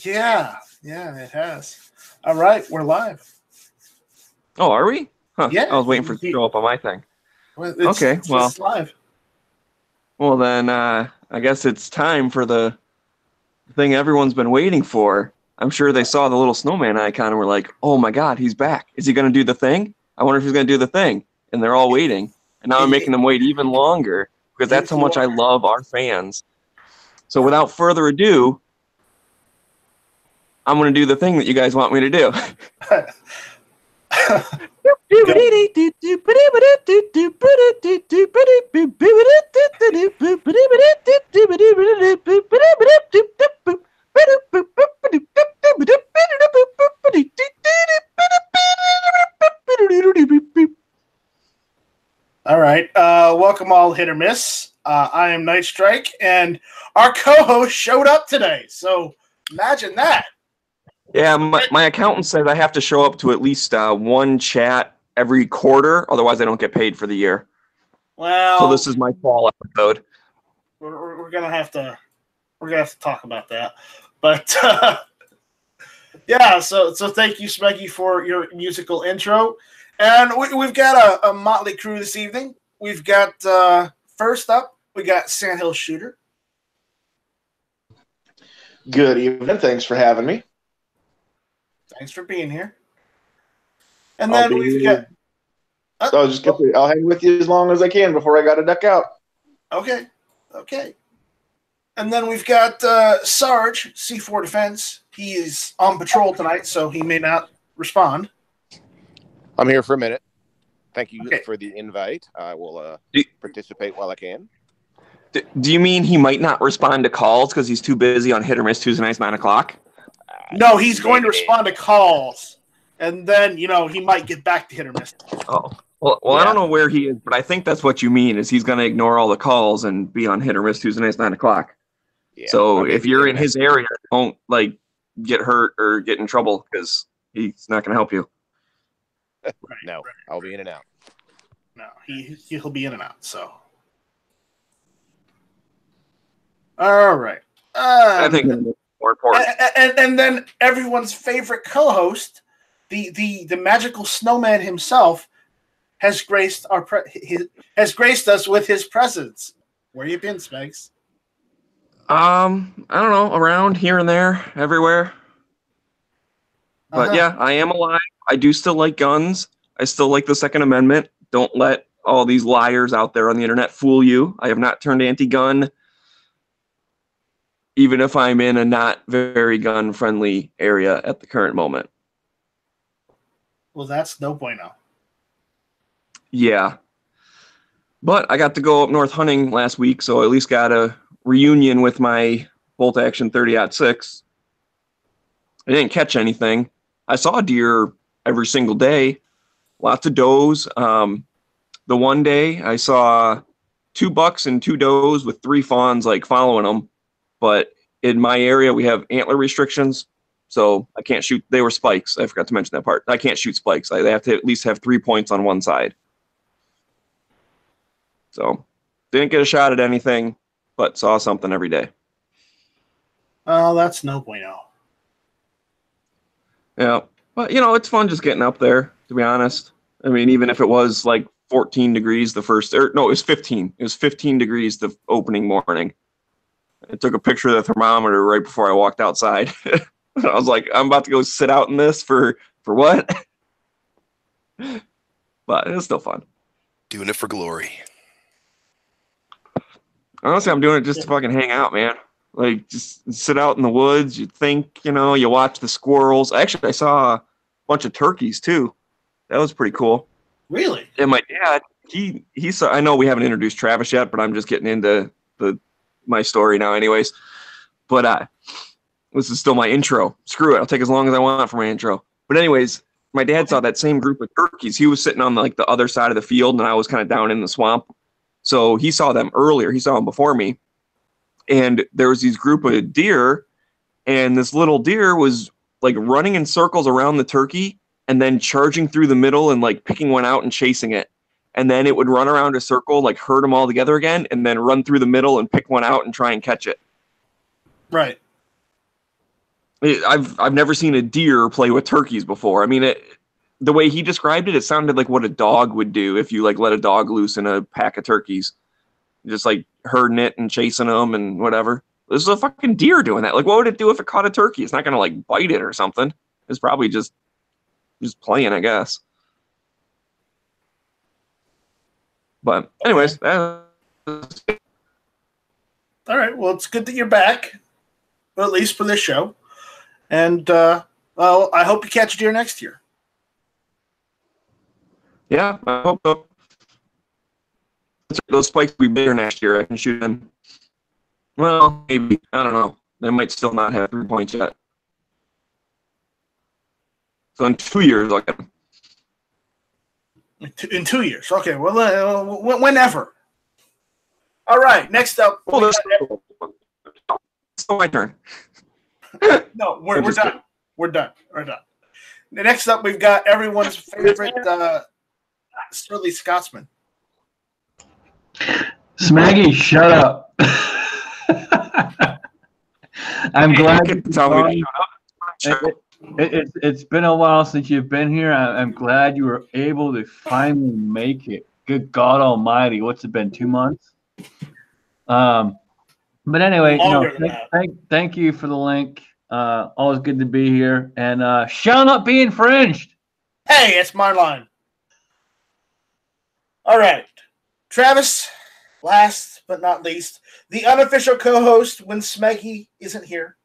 Yeah, it has. All right, we're live. Oh, are we? Huh. Yeah. I was waiting for it to show up on my thing. It's live. Well, then I guess it's time for the thing everyone's been waiting for. I'm sure they saw the little snowman icon and were like, oh my God, he's back. Is he going to do the thing? I wonder if he's going to do the thing. And they're all waiting. And now I'm making them wait even longer because that's how much I love our fans. So without further ado, I'm going to do the thing that you guys want me to do. All right. Welcome all Hit or Miss. I am Night Strike, and our co-host showed up today. So imagine that. Yeah, my accountant says I have to show up to at least one chat every quarter, otherwise I don't get paid for the year. Well, so this is my fall episode. We're gonna have to talk about that, but yeah. So thank you, Smeggy, for your musical intro, and we've got a motley crew this evening. We've got first up, we got Sandhill Shooter. Good evening. Thanks for having me. Thanks for being here. And then we've got. I'll hang with you as long as I can before I got to duck out. Okay. And then we've got Sarge, C4 Defense. He is on patrol tonight, so he may not respond. I'm here for a minute. Thank you for the invite. I will participate while I can. Do you mean he might not respond to calls because he's too busy on Hit or Miss Tuesday nights, 9 o'clock? No, he's going to respond to calls, and then, he might get back to Hit or Miss. Oh, well, yeah. I don't know where he is, but I think that's what you mean, is he's going to ignore all the calls and be on Hit or Miss Tuesday nights, 9 o'clock. Yeah, so if you're in his area, don't, get hurt or get in trouble, because he's not going to help you. No, I'll be in and out. No, he'll be in and out, so. All right. I think more important. And then everyone's favorite co-host, the magical snowman himself, has graced us with his presence. Where you been, Smegs? I don't know, around here and there, everywhere. But yeah, I am alive. I do still like guns. I still like the Second Amendment. Don't let all these liars out there on the internet fool you. I have not turned anti-gun, even if I'm in a not very gun-friendly area at the current moment. Well, that's no bueno. Yeah. But I got to go up north hunting last week, so I at least got a reunion with my bolt-action 30-06. I didn't catch anything. I saw deer every single day. Lots of does. The one day I saw 2 bucks and 2 does with 3 fawns following them. But in my area, we have antler restrictions, so I can't shoot. They were spikes. I forgot to mention that part. I can't shoot spikes. They have to at least have 3 points on one side. So didn't get a shot at anything, but saw something every day. Oh, that's no bueno. Yeah, but it's fun just getting up there, to be honest. I mean, even if it was 14 degrees it was 15. It was 15 degrees the opening morning. I took a picture of the thermometer right before I walked outside. I was like, I'm about to go sit out in this for what? But it was still fun. Doing it for glory. Honestly, I'm doing it just to fucking hang out, man. Just sit out in the woods. You think, you watch the squirrels. Actually, I saw a bunch of turkeys, too. That was pretty cool. Really? And my dad, he saw, I know we haven't introduced Travis yet, but I'm just getting into my story now anyways. But this is still my intro. Screw it. I'll take as long as I want for my intro. But anyways, my dad saw that same group of turkeys. He was sitting on the other side of the field, and I was kind of down in the swamp. So he saw them earlier. He saw them before me. And there was these group of deer, and this little deer was running in circles around the turkey and then charging through the middle and picking one out and chasing it. And then it would run around a circle, herd them all together again, and then run through the middle and pick one out and try and catch it. Right. I've never seen a deer play with turkeys before. I mean, the way he described it, it sounded like what a dog would do if you like let a dog loose in a pack of turkeys, just like herding it and chasing them and whatever. This is a fucking deer doing that. Like, what would it do if it caught a turkey? It's not gonna like bite it or something. It's probably just playing, I guess. But anyways, all right. Well, it's good that you're back, or at least for this show. And well, I hope you catch a deer next year. Yeah, I hope so. Those spikes will be bigger next year. I can shoot them. Well, maybe. I don't know. They might still not have 3 points yet. So in 2 years, I'll get them. In 2 years. Okay, well, whenever. All right, next up. Well, it's still my turn. No, we're done. We're done. Next up, we've got everyone's favorite Sterling Scotsman. Smaggy, shut up. I'm glad you tell me. It's been a while since you've been here. I'm glad you were able to finally make it. Good God Almighty, what's it been? 2 months? But anyway, thank you for the link. Always good to be here, and shall not be infringed. Hey, it's my line. All right, Travis. Last but not least, the unofficial co-host when Smeggy isn't here.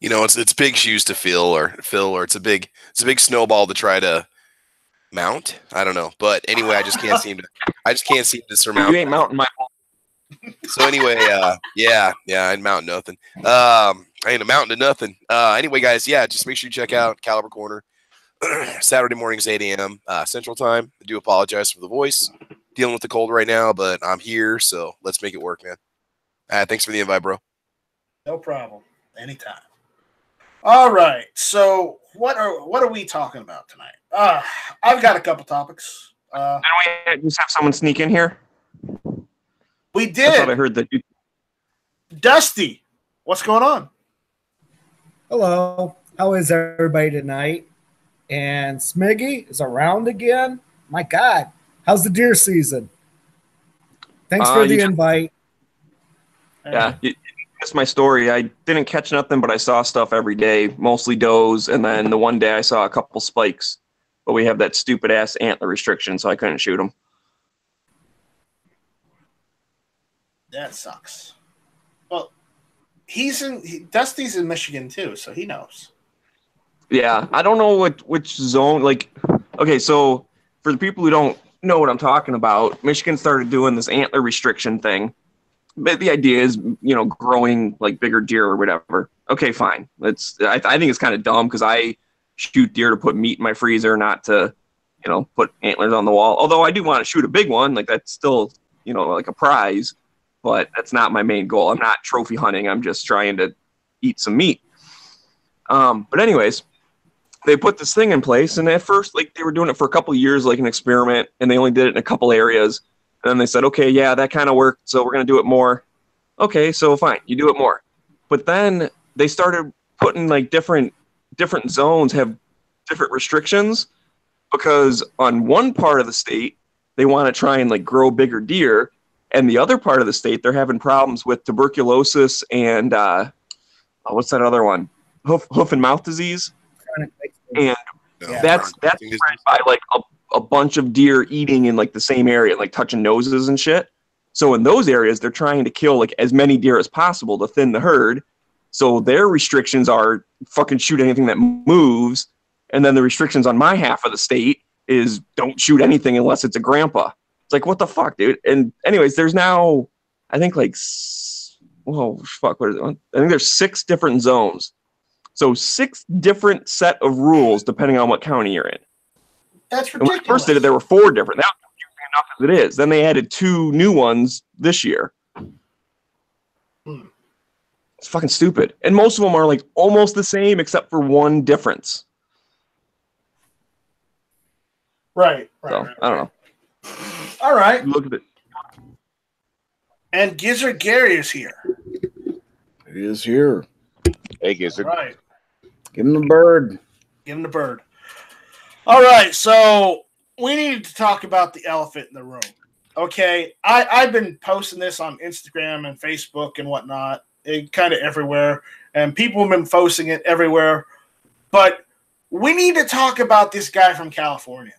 You know, it's big shoes to fill, or it's a big snowball to try to mount. I don't know, but anyway, I just can't seem to surmount. You ain't mounting my. So anyway, yeah, I ain't mounting nothing. I ain't amounting to nothing. Anyway, guys, yeah, just make sure you check out Caliber Corner Saturday mornings 8 a.m. Central Time. I do apologize for the voice. Dealing with the cold right now, but I'm here, so let's make it work, man. Thanks for the invite, bro. No problem. Anytime. All right. So what are we talking about tonight? I've got a couple topics. Didn't we just have someone sneak in here? We did. I thought I heard that. Dusty, what's going on? Hello. How is everybody tonight? And Smiggy is around again. My God. How's the deer season? Thanks for the invite. Yeah, that's my story. I didn't catch nothing, but I saw stuff every day, mostly does, and then the one day I saw a couple spikes. But we have that stupid ass antler restriction, so I couldn't shoot them. That sucks. Well, Dusty's in Michigan too, so he knows. Yeah, I don't know which zone. Like, okay, so for the people who don't know what I'm talking about, Michigan started doing this antler restriction thing. But the idea is, growing like bigger deer or whatever. Okay, fine. I think it's kind of dumb because I shoot deer to put meat in my freezer, not to, put antlers on the wall. Although I do want to shoot a big one, like that's still, like a prize, but that's not my main goal. I'm not trophy hunting. I'm just trying to eat some meat. But anyways, they put this thing in place, and at first, like, they were doing it for a couple of years, like an experiment, and they only did it in a couple areas. And then they said, okay, yeah, that kind of worked, so we're going to do it more. Okay, so fine, you do it more. But then they started putting, like, different zones have different restrictions, because on one part of the state, they want to try and, like, grow bigger deer, and the other part of the state, they're having problems with tuberculosis and, what's that other one? Hoof and mouth disease. And that's spread by like a bunch of deer eating in like the same area, like touching noses and shit. So in those areas, they're trying to kill like as many deer as possible to thin the herd. So their restrictions are fucking shoot anything that moves. And then the restrictions on my half of the state is don't shoot anything unless it's a grandpa. It's like, what the fuck, dude? And anyways, there's now, I think like, what is it? I think there's 6 different zones. So 6 different set of rules depending on what county you're in. That's ridiculous. And when I first did it, there were 4 different. That was confusing enough as it is. Then they added 2 new ones this year. It's fucking stupid. And most of them are like almost the same except for one difference. Right. So, I don't know. All right. Look at it. And Gizzard Gary is here. He is here. Hey, Gizzard. Right. Give him the bird. Give him the bird. All right, so we need to talk about the elephant in the room. Okay, I've been posting this on Instagram and Facebook and whatnot, kind of everywhere, and people have been posting it everywhere. But we need to talk about this guy from California.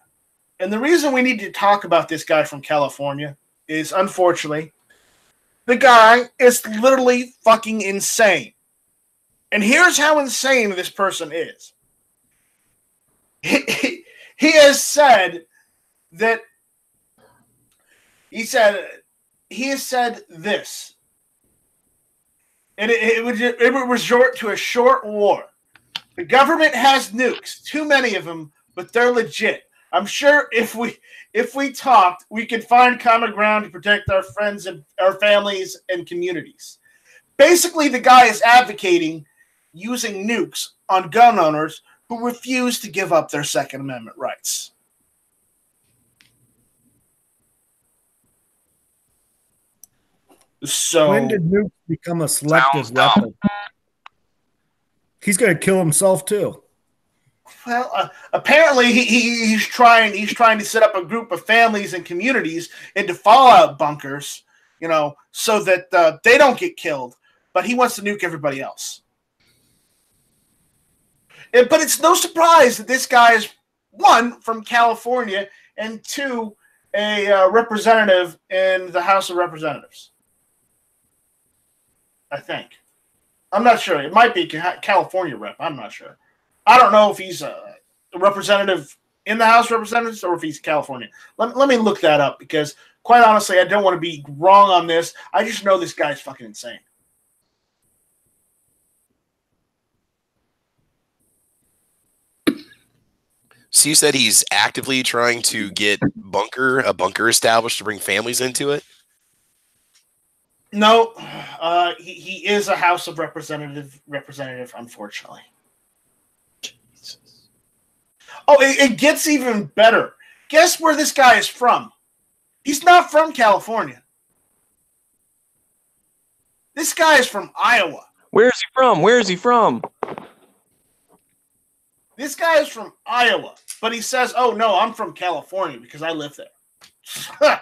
And the reason we need to talk about this guy from California is, unfortunately, the guy is literally fucking insane. And here's how insane this person is. He has said that he has said this. And it would resort to a short war. The government has nukes, too many of them, but they're legit. I'm sure if we talked, we could find common ground to protect our friends and our families and communities. Basically, the guy is advocating using nukes on gun owners who refuse to give up their Second Amendment rights. So when did nukes become a selective weapon? He's going to kill himself too. Well, apparently he's trying to set up a group of families and communities into fallout bunkers, so that they don't get killed. But he wants to nuke everybody else. But it's no surprise that this guy is, one, from California, and two, a representative in the House of Representatives. I think. I'm not sure. It might be California rep. I'm not sure. I don't know if he's a representative in the House of Representatives or if he's California. Let me look that up because, quite honestly, I don't want to be wrong on this. I just know this guy's fucking insane. So you said he's actively trying to get a bunker established to bring families into it? No, he is a House of representative, unfortunately. Jesus. Oh, it gets even better. Guess where this guy is from? He's not from California. This guy is from Iowa. Where is he from? This guy is from Iowa, but he says, "Oh no, I'm from California because I live there."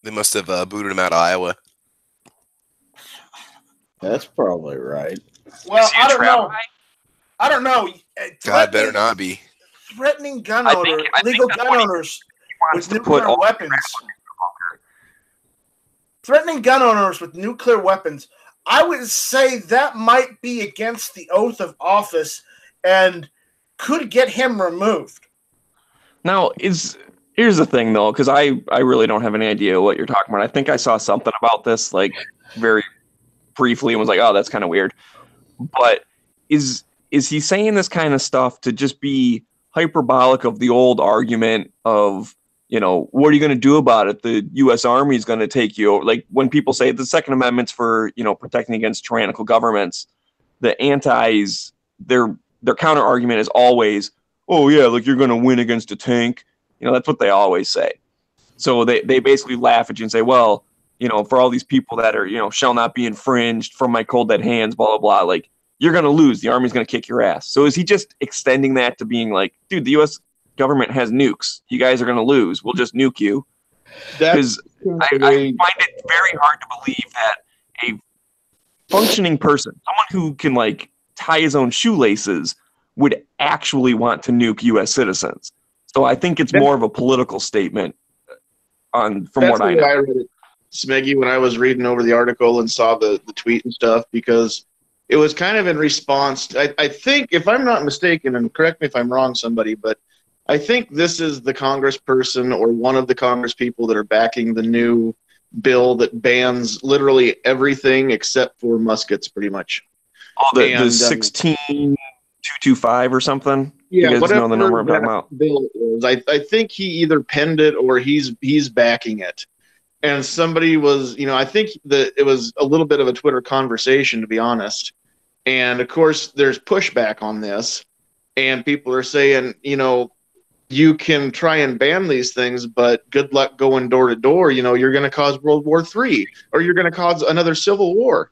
They must have booted him out of Iowa. That's probably right. Well, I don't know. I don't know. God better not be. Threatening legal gun owners with nuclear weapons. Threatening gun owners with nuclear weapons. I would say that might be against the oath of office and could get him removed. Now, here's the thing, though, because I really don't have any idea what you're talking about. I think I saw something about this, like, very briefly and was like, oh, that's kind of weird. But is he saying this kind of stuff to just be hyperbolic of the old argument of, what are you going to do about it? The U.S. Army is going to take you over. Like when people say the Second Amendment's for, protecting against tyrannical governments, the antis, their counter argument is always, oh yeah, like you're going to win against a tank. That's what they always say. So they basically laugh at you and say, well, for all these people that are, shall not be infringed from my cold dead hands, blah, blah, blah, like, you're going to lose. The Army's going to kick your ass. So is he just extending that to being like, dude, the U.S. government has nukes. You guys are going to lose. We'll just nuke you. Because I find it very hard to believe that a functioning person, someone who can, like, tie his own shoelaces, would actually want to nuke U.S. citizens. So I think it's more of a political statement from what I know. I read it, Smeggy, when I was reading over the article and saw the tweet and stuff, because it was kind of in response. I think, if I'm not mistaken, and correct me if I'm wrong, somebody, but I think this is the congressperson or one of the congresspeople that are backing the new bill that bans literally everything except for muskets, pretty much. Oh, the 16225 or something? Yeah, you guys know the number I'm talking about? Bill is. I think he either penned it or he's backing it. And somebody was, I think that it was a little bit of a Twitter conversation, to be honest. And of course, there's pushback on this, and people are saying, you can try and ban these things, but good luck going door to door. You're going to cause World War III, or you're going to cause another civil war.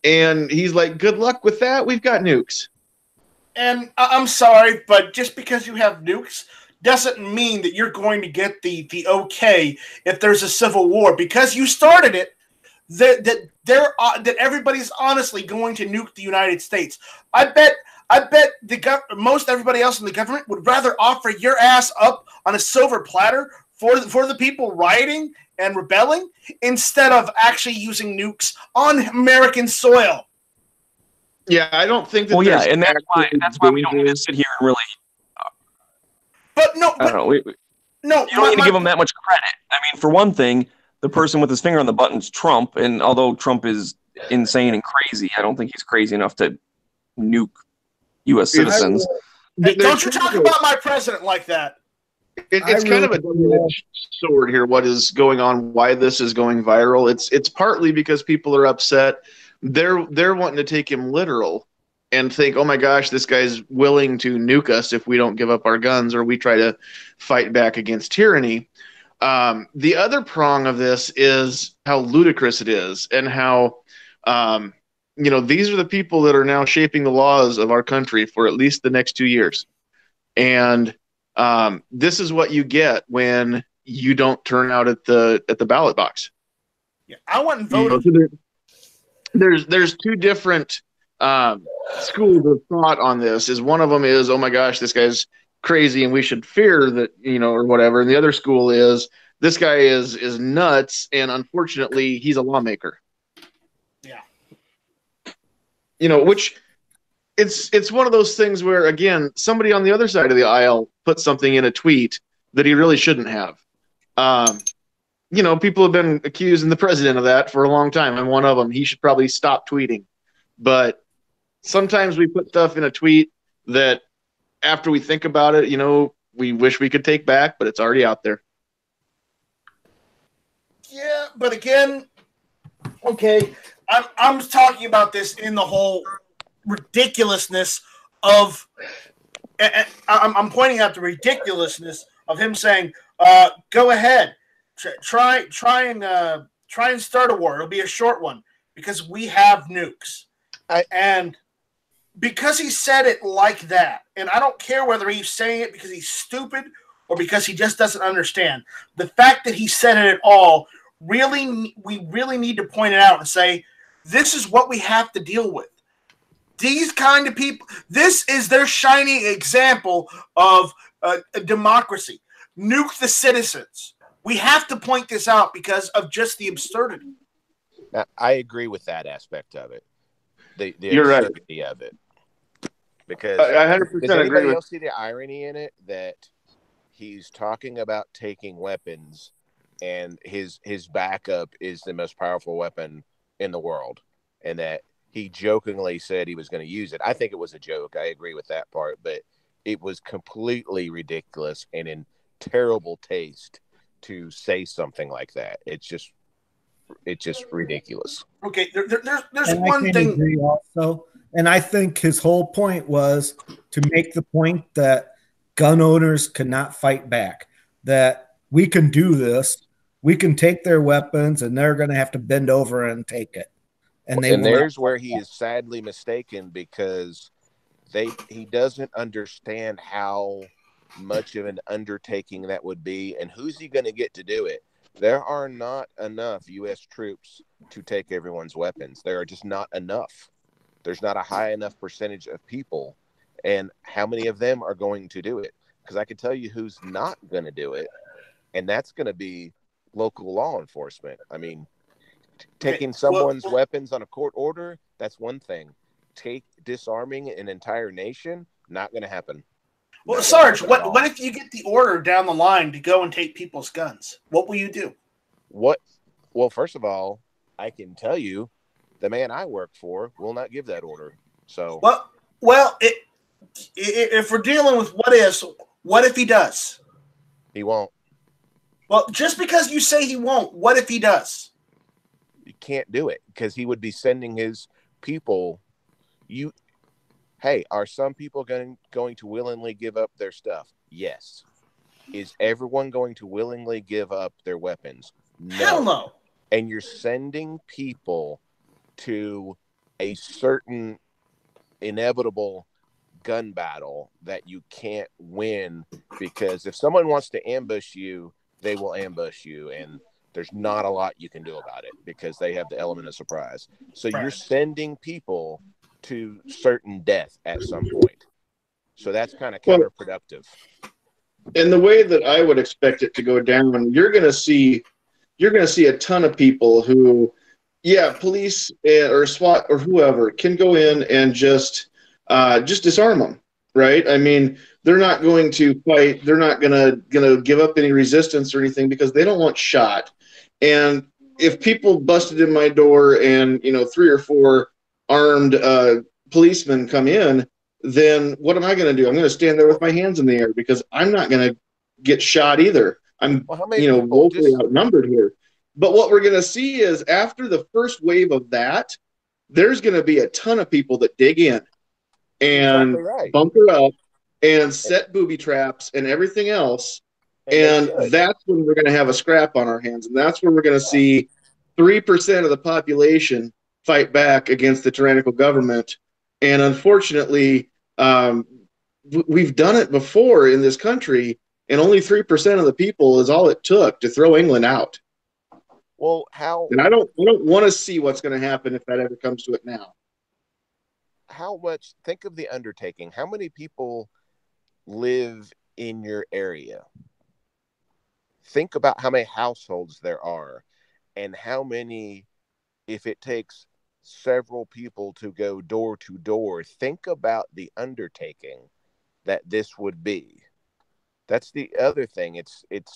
And he's like, good luck with that. We've got nukes. And I'm sorry, but just because you have nukes doesn't mean that you're going to get the okay if there's a civil war because you started it. That everybody's honestly going to nuke the United States. I bet most everybody else in the government would rather offer your ass up on a silver platter for the people rioting and rebelling instead of actually using nukes on American soil. Yeah, I don't think that. Well, yeah, and that's why we don't need to sit here and really. But no, I don't know. No, you don't need to give him that much credit. I mean, for one thing, the person with his finger on the button is Trump, and although Trump is insane and crazy, I don't think he's crazy enough to nuke U.S. citizens. Hey, don't you talk about my president like that. It's kind of a double-edged sword here. What is going on? Why this is going viral? It's partly because people are upset. They're wanting to take him literal and think, oh my gosh, this guy's willing to nuke us if we don't give up our guns or we try to fight back against tyranny. The other prong of this is how ludicrous it is and how, these are the people that are now shaping the laws of our country for at least the next 2 years. And this is what you get when you don't turn out at the ballot box. Yeah, I wasn't voting. There's two different schools of thought on this. Is one of them is, oh my gosh, this guy's crazy and we should fear that, or whatever. And the other school is, this guy is nuts and unfortunately he's a lawmaker. Yeah. Which it's one of those things where, again, somebody on the other side of the aisle put something in a tweet that he really shouldn't have. People have been accusing the president of that for a long time. I'm one of them. He should probably stop tweeting. But sometimes we put stuff in a tweet that after we think about it, we wish we could take back, but it's already out there. Yeah, but again, okay, I'm talking about this in the whole ridiculousness of I'm pointing out the ridiculousness of him saying, go ahead, try and start a war. It'll be a short one because we have nukes. And because he said it like that, and I don't care whether he's saying it because he's stupid or because he just doesn't understand, the fact that he said it at all, we really need to point it out and say, this is what we have to deal with. These kind of people, this is their shining example of a democracy. Nuke the citizens. We have to point this out because of just the absurdity. Now, I agree with that aspect of it. The You're absurdity right. of it. Because I 100% does anybody agree else see the irony in it that he's talking about taking weapons and his backup is the most powerful weapon in the world, and that he jokingly said he was going to use it. I think it was a joke. I agree with that part, but it was completely ridiculous and in terrible taste to say something like that. It's just ridiculous. Okay, there's one thing also, and I think his whole point was to make the point that gun owners cannot fight back, that we can do this, we can take their weapons, and they're going to have to bend over and take it. And there's where he is sadly mistaken, because he doesn't understand how much of an undertaking that would be, and who's he going to get to do it? There are not enough U.S. troops to take everyone's weapons. There are just not enough. There's not a high enough percentage of people, and how many of them are going to do it? Because I can tell you who's not going to do it, and that's going to be local law enforcement. I mean, taking someone's weapons on a court order, that's one thing. Disarming an entire nation, not going to happen. Well, Sarge, what if you get the order down the line to go and take people's guns? What will you do? Well, first of all, I can tell you, the man I work for will not give that order. So if we're dealing with what if he does? He won't. Well, just because you say he won't, what if he does? You can't do it because he would be sending his people. Hey, are some people going to willingly give up their stuff? Yes. Is everyone going to willingly give up their weapons? No. Hell no. And you're sending people to a certain inevitable gun battle that you can't win, because if someone wants to ambush you, they will ambush you, and there's not a lot you can do about it because they have the element of surprise. So you're sending people to certain death at some point. So that's kind of counterproductive. And the way that I would expect it to go down, you're going to see a ton of people who, police or SWAT or whoever can go in and just disarm them, right? I mean, they're not going to fight. They're not going to give up any resistance or anything because they don't want shot. And if people busted in my door and 3 or 4 armed policemen come in, then what am I going to do? I'm going to stand there with my hands in the air because I'm not going to get shot either. I'm woefully outnumbered here. But what we're going to see is after the first wave of that, there's going to be a ton of people that dig in and bunker up and set booby traps and everything else. And that's when we're going to have a scrap on our hands. And that's where we're going to see 3% of the population fight back against the tyrannical government. And unfortunately, we've done it before in this country, and only 3% of the people is all it took to throw England out. Well, how? And I don't want to see what's going to happen if that ever comes to it now. How much? Think of the undertaking. How many people live in your area? Think about how many households there are, and how many, if it takes several people to go door to door, think about the undertaking that this would be. That's the other thing. The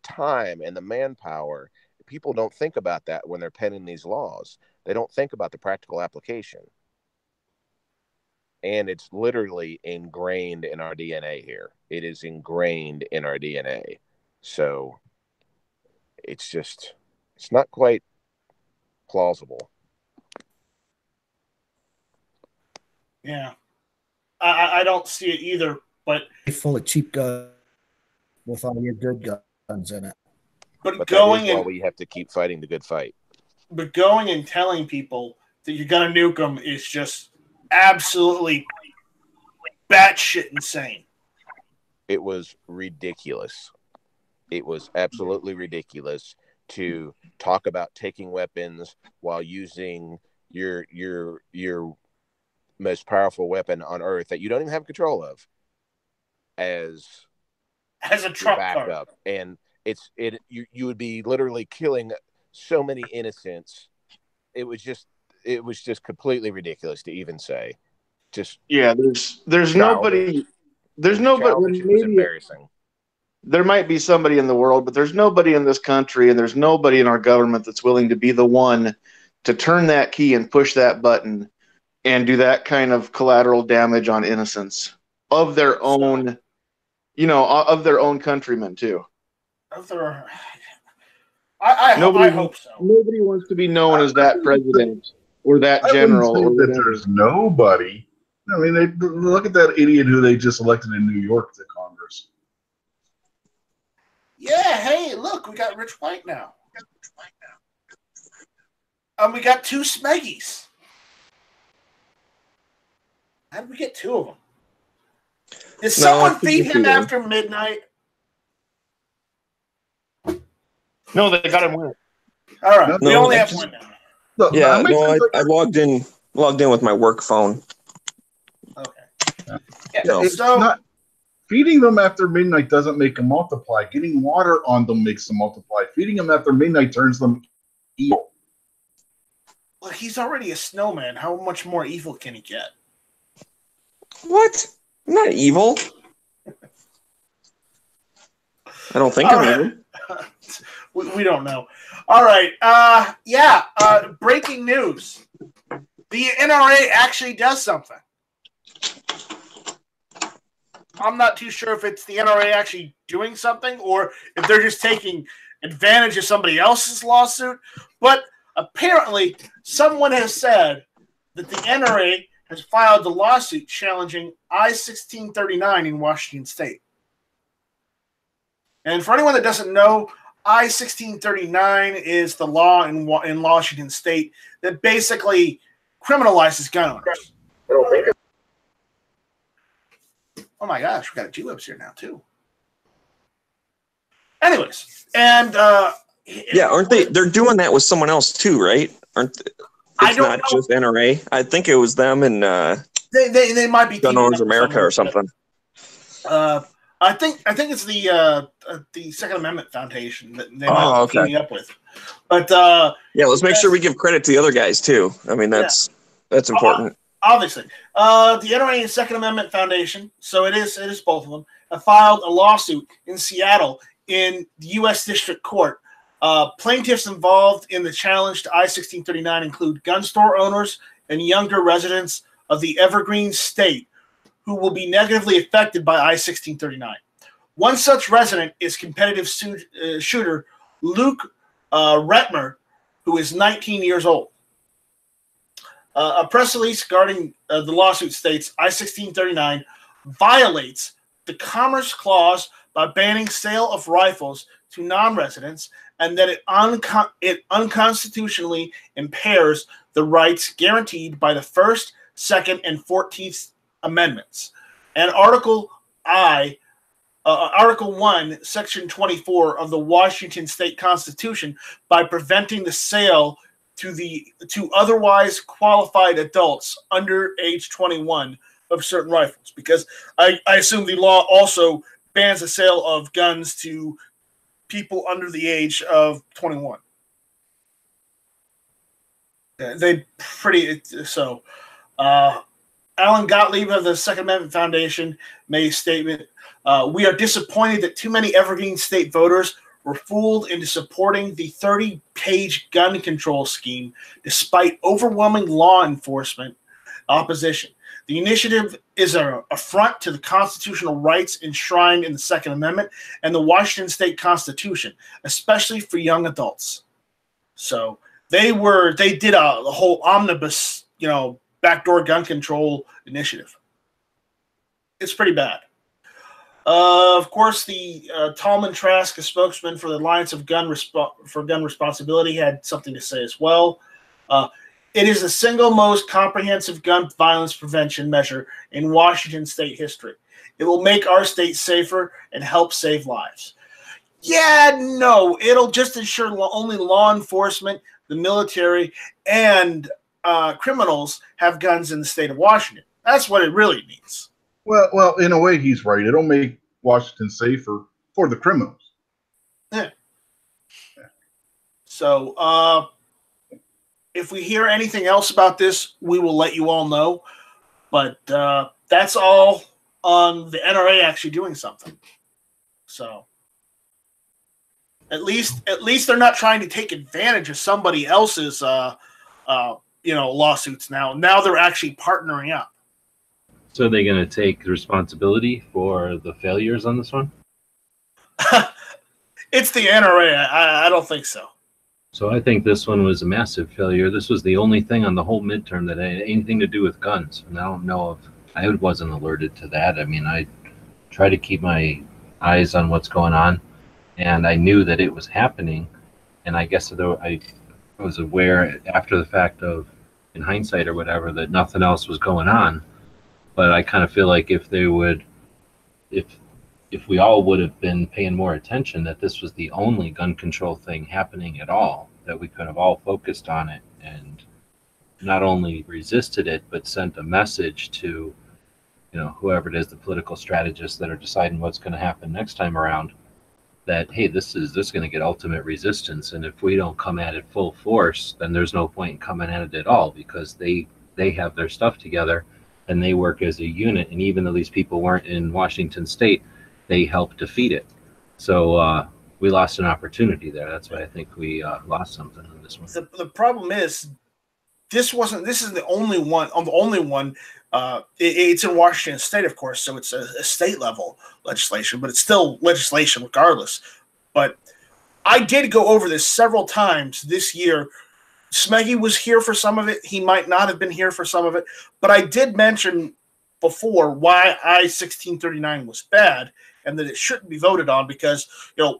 time and the manpower, people don't think about that when they're penning these laws. They don't think about the practical application. And it's literally ingrained in our DNA here. It is ingrained in our DNA. So it's not quite plausible. Yeah. I don't see it either, but full of cheap guns with all your good guns in it. But going that is why we have to keep fighting the good fight. But going and telling people that you're gonna nuke them is just absolutely batshit insane. It was ridiculous. It was absolutely ridiculous to talk about taking weapons while using your most powerful weapon on Earth that you don't even have control of as a trump card. And you would be literally killing so many innocents. It was just completely ridiculous to even say. There's nobody. There's nobody. It was embarrassing. There might be somebody in the world, but there's nobody in this country, and there's nobody in our government that's willing to be the one to turn that key and push that button and do that kind of collateral damage on innocence of their own, of their own countrymen too. I hope so. Nobody wants to be known as that president or that general. There's nobody. I mean, look at that idiot who they just elected in New York to Congress. Yeah, hey, look, we got Rich White now. And we got 2 Smeggies. How did we get 2 of them? Did someone feed him after midnight? No, they got him with. All right, we only have one now. Look, I logged in with my work phone. Okay. Yeah, it's not feeding them after midnight doesn't make them multiply. Getting water on them makes them multiply. Feeding them after midnight turns them evil. Well, he's already a snowman. How much more evil can he get? What? I'm not evil. I don't think I'm evil. We don't know. All right. Breaking news. The NRA actually does something. I'm not too sure if it's the NRA actually doing something or if they're just taking advantage of somebody else's lawsuit. But apparently, someone has said that the NRA has filed a lawsuit challenging I-1639 in Washington State. And for anyone that doesn't know, I-1639 is the law in Washington State that basically criminalizes gun owners. Oh my gosh, we got a G-Libs here now too. Anyways, and yeah, aren't they? They're doing that with someone else too, right? Aren't they? It's not know. Just NRA. I think it was them and they might be Gun Owners America or something. I think it's the Second Amendment Foundation that they might be teaming up with. But yeah, let's make sure we give credit to the other guys too. I mean, that's important. Obviously, the NRA and Second Amendment Foundation, so it is both of them, have filed a lawsuit in Seattle in the U.S. District Court. Plaintiffs involved in the challenge to I-1639 include gun store owners and younger residents of the Evergreen State who will be negatively affected by I-1639. One such resident is competitive shooter Luke Retmer, who is 19 years old. A press release regarding the lawsuit states I-1639 violates the Commerce Clause by banning sale of rifles to non-residents, and that it unconstitutionally impairs the rights guaranteed by the First, Second, and 14th Amendments. And Article 1, Section 24 of the Washington State Constitution by preventing the sale to otherwise qualified adults under age 21 of certain rifles. Because I assume the law also bans the sale of guns to people under the age of 21. Alan Gottlieb of the Second Amendment Foundation made a statement. We are disappointed that too many Evergreen State voters were fooled into supporting the 30-page gun control scheme despite overwhelming law enforcement opposition. The initiative is an affront to the constitutional rights enshrined in the Second Amendment and the Washington State Constitution, especially for young adults. So they did a whole omnibus, backdoor gun control initiative. It's pretty bad. Of course, the Tallman Trask, a spokesman for the Alliance of Gun Responsibility, had something to say as well. It is the single most comprehensive gun violence prevention measure in Washington state history. It will make our state safer and help save lives. Yeah, no, it'll just ensure only law enforcement, the military, and criminals have guns in the state of Washington. That's what it really means. Well, in a way, he's right. It'll make Washington safer for the criminals. Yeah. So, if we hear anything else about this, we will let you all know. But that's all on the NRA actually doing something. So, at least they're not trying to take advantage of somebody else's, lawsuits now. Now they're actually partnering up. So are they going to take responsibility for the failures on this one? It's the NRA. I don't think so. So I think this one was a massive failure. This was the only thing on the whole midterm that had anything to do with guns. And I wasn't alerted to that. I mean, I try to keep my eyes on what's going on, and I knew that it was happening. And I guess I was aware after the fact of, in hindsight or whatever, that nothing else was going on. But I kind of feel like if we all would have been paying more attention, that this was the only gun control thing happening at all, that we could have all focused on it and not only resisted it, but sent a message to, whoever it is, the political strategists that are deciding what's going to happen next time around, that, hey, this is going to get ultimate resistance. And if we don't come at it full force, then there's no point in coming at it at all, because they have their stuff together and they work as a unit. And even though these people weren't in Washington State, they helped defeat it. So we lost an opportunity there. That's why I think we lost something on this one. The problem is, this is the only one. It's in Washington State, of course, so it's a state level legislation, but it's still legislation regardless. But I did go over this several times this year. Smeggy was here for some of it. He might not have been here for some of it, but I did mention before why I-1639 was bad and that it shouldn't be voted on, because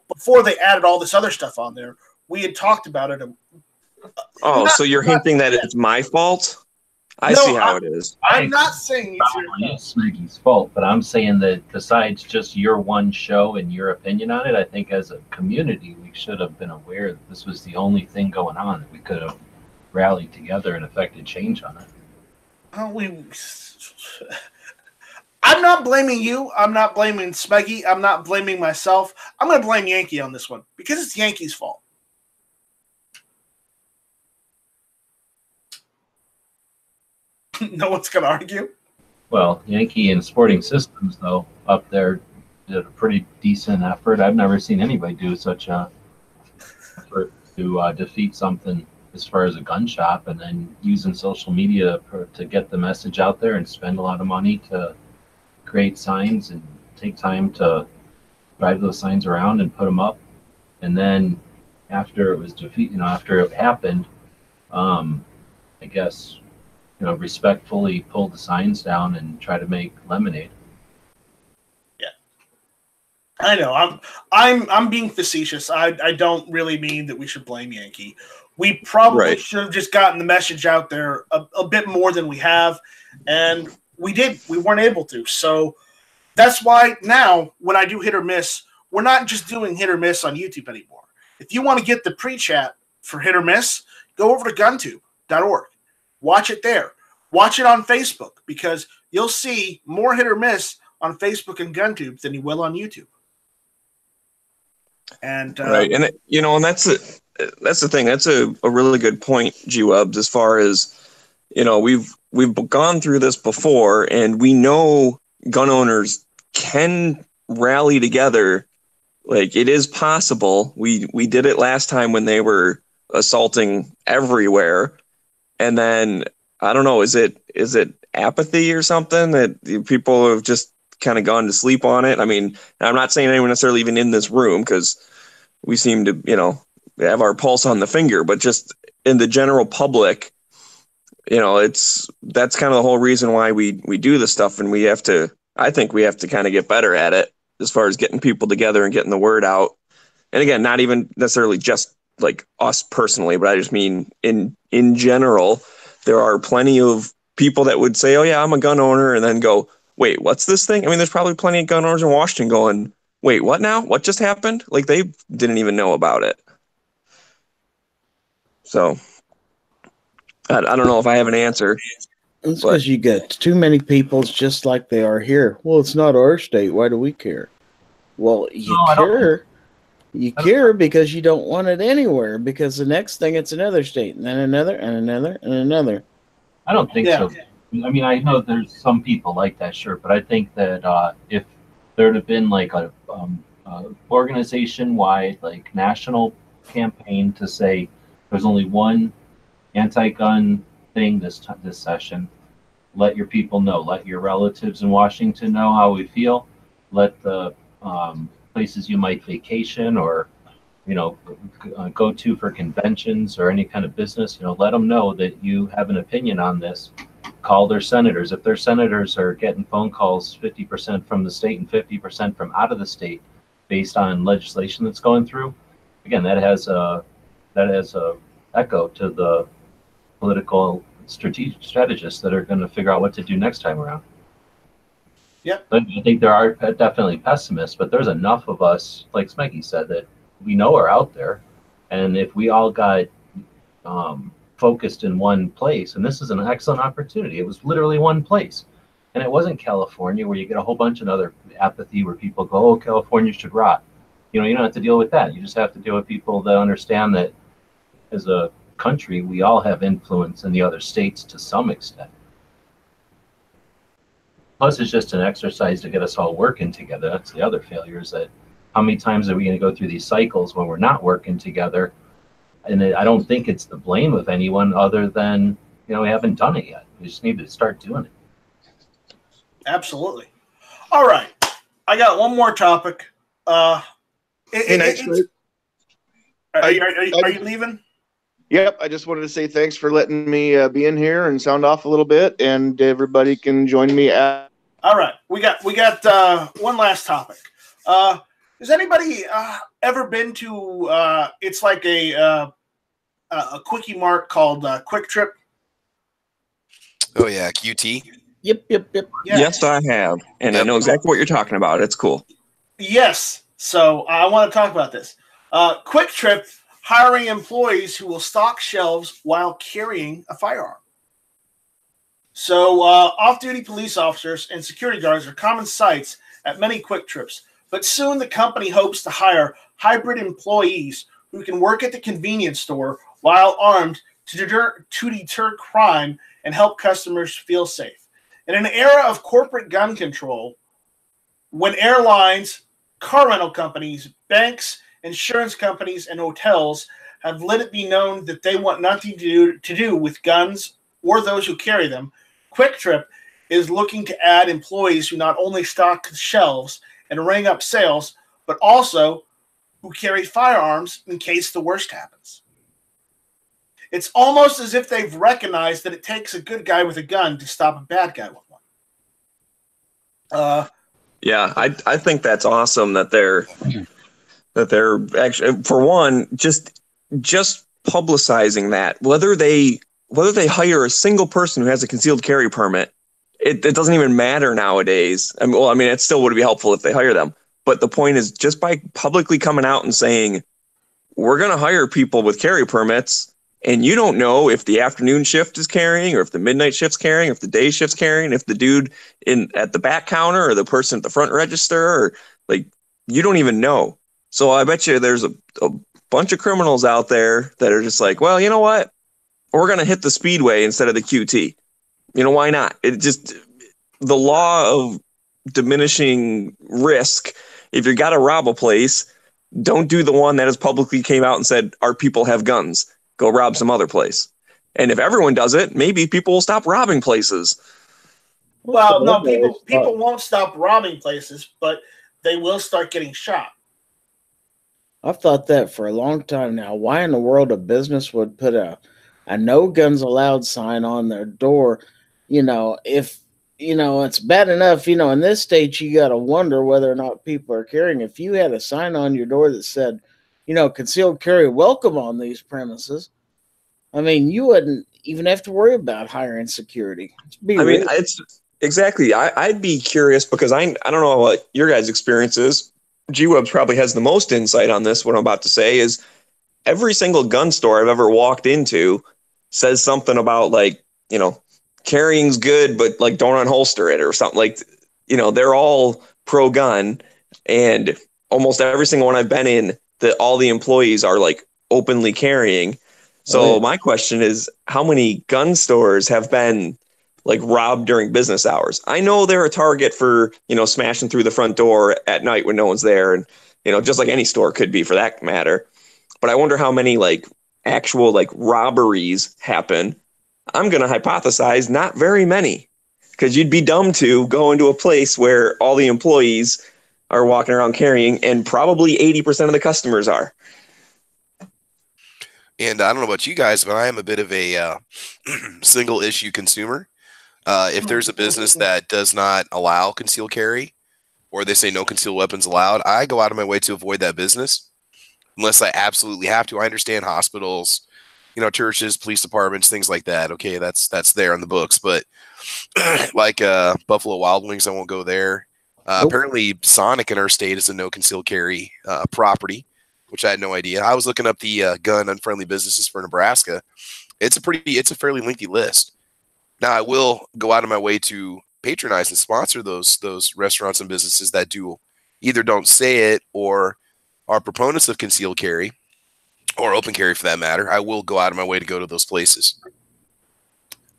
before they added all this other stuff on there, we had talked about it. So you're hinting that it's my fault? I see how it is. I'm not saying it's Smeggy's fault, but I'm saying that besides just your one show and your opinion on it, I think as a community we should have been aware that this was the only thing going on, that we could have rallied together and effected change on it. I'm not blaming you. I'm not blaming Smeggy. I'm not blaming myself. I'm going to blame Yankee on this one because it's Yankee's fault. No one's going to argue. Well, Yankee and Sporting Systems, though, up there did a pretty decent effort. I've never seen anybody do such a effort to defeat something as far as a gun shop, and then using social media to get the message out there and spend a lot of money to create signs and take time to drive those signs around and put them up. And then after it was after it happened, I guess, respectfully pull the signs down and try to make lemonade. Yeah, I know. I'm being facetious. I don't really mean that we should blame Yankee. We probably should have just gotten the message out there a bit more than we have, and we did. We weren't able to. So that's why now when I do hit or miss, we're not just doing hit or miss on YouTube anymore. If you want to get the pre-chat for hit or miss, go over to guntube.org. Watch it there. Watch it on Facebook, because you'll see more hit or miss on Facebook and GunTube than you will on YouTube. And right, and and that's the thing. That's a really good point, G-Wubs, as far as we've gone through this before, and we know gun owners can rally together. Like, it is possible. We did it last time when they were assaulting everywhere. And then, I don't know, is it apathy or something that people have just kind of gone to sleep on it? I mean, I'm not saying anyone necessarily even in this room, because we seem to, have our pulse on the finger, but just in the general public, that's kind of the whole reason why we do this stuff. And I think we have to kind of get better at it as far as getting people together and getting the word out. And again, not even necessarily just like us personally, but I just mean in general, there are plenty of people that would say, oh yeah, I'm a gun owner, and then go, wait, what's this thing? I mean, there's probably plenty of gun owners in Washington going, wait, what now? What just happened? Like, they didn't even know about it. So I don't know if I have an answer. It's because you get too many people just like they are here. Well, it's not our state. Why do we care? Well, you care. You care because you don't want it anywhere, because the next thing it's another state, and then another, and another, and another. I don't think so. I mean, I know there's some people like that, sure, but I think that if there'd have been like a organization-wide, like national campaign to say there's only one anti-gun thing this session, let your people know, let your relatives in Washington know how we feel, let the places you might vacation or go to for conventions or any kind of business, let them know that you have an opinion on this. Call their senators. If their senators are getting phone calls 50% from the state and 50% from out of the state based on legislation that's going through, again, that has a echo to the political strategists that are going to figure out what to do next time around. Yeah, I think there are definitely pessimists, but there's enough of us, like Smeggy said, that we know are out there. And if we all got focused in one place, and this is an excellent opportunity. It was literally one place. And it wasn't California, where you get a whole bunch of other apathy where people go, oh, California should rot. You don't have to deal with that. You just have to deal with people that understand that as a country, we all have influence in the other states to some extent. Plus, it's just an exercise to get us all working together. That's the other failure, is that how many times are we going to go through these cycles when we're not working together? And I don't think it's the blame of anyone other than, we haven't done it yet. We just need to start doing it. Absolutely. All right. I got one more topic. Are you leaving? Yep, I just wanted to say thanks for letting me be in here and sound off a little bit, and everybody can join me at. All right, we got one last topic. Has anybody ever been to? It's like a quickie mart called Quick Trip. Oh yeah, QT. Yep. Yeah. Yes, I have, and I know exactly what you're talking about. It's cool. Yes. So I want to talk about this. Quick Trip hiring employees who will stock shelves while carrying a firearm. So off-duty police officers and security guards are common sights at many Quick Trips, but soon the company hopes to hire hybrid employees who can work at the convenience store while armed to deter crime and help customers feel safe. In an era of corporate gun control, when airlines, car rental companies, banks, insurance companies, and hotels have let it be known that they want nothing to do with guns or those who carry them, Quick Trip is looking to add employees who not only stock shelves and ring up sales, but also who carry firearms in case the worst happens. It's almost as if they've recognized that it takes a good guy with a gun to stop a bad guy with one. Yeah, I think that's awesome that they're actually, for one, just publicizing that, whether they hire a single person who has a concealed carry permit, it doesn't even matter nowadays. I mean, it still would be helpful if they hire them. But the point is, just by publicly coming out and saying, we're going to hire people with carry permits, and you don't know if the afternoon shift is carrying, or if the midnight shift's carrying, or if the day shift's carrying, if the dude at the back counter or the person at the front register, or like, you don't even know. So I bet you there's a bunch of criminals out there that are just like, well, you know what? We're going to hit the speedway instead of the QT. You know, why not? It just, the law of diminishing risk. If you got to rob a place, don't do the one that has publicly came out and said, our people have guns. Go rob some other place. And if everyone does it, maybe people will stop robbing places. Well, no, people won't stop robbing places, but they will start getting shot. I've thought that for a long time now. Why in the world a business would put a no guns allowed sign on their door? You know, if, you know, it's bad enough, you know, in this state, you got to wonder whether or not people are carrying. If you had a sign on your door that said, you know, concealed carry welcome on these premises, I mean, you wouldn't even have to worry about hiring security. It's exactly. I'd be curious because I don't know what your guys' experience is. G-Webs probably has the most insight on this. What I'm about to say is every single gun store I've ever walked into says something about, like, you know, carrying's good, but like don't unholster it or something. Like, you know, they're all pro gun, and almost every single one I've been in, that all the employees are like openly carrying. So my question is, how many gun stores have been like robbed during business hours? I know they're a target for, you know, smashing through the front door at night when no one's there. And, you know, just like any store could be for that matter. But I wonder how many like actual like robberies happen. I'm going to hypothesize not very many, because you'd be dumb to go into a place where all the employees are walking around carrying, and probably 80% of the customers are. And I don't know about you guys, but I am a bit of a single issue consumer. If there's a business that does not allow concealed carry, or they say no concealed weapons allowed, I go out of my way to avoid that business unless I absolutely have to. I understand hospitals, you know, churches, police departments, things like that. Okay, that's there on the books. But like Buffalo Wild Wings, I won't go there. Apparently, Sonic in our state is a no concealed carry property, which I had no idea. I was looking up the gun unfriendly businesses for Nebraska. It's a fairly lengthy list. Now, I will go out of my way to patronize and sponsor those restaurants and businesses that do either don't say it or are proponents of concealed carry, or open carry for that matter. I will go out of my way to go to those places.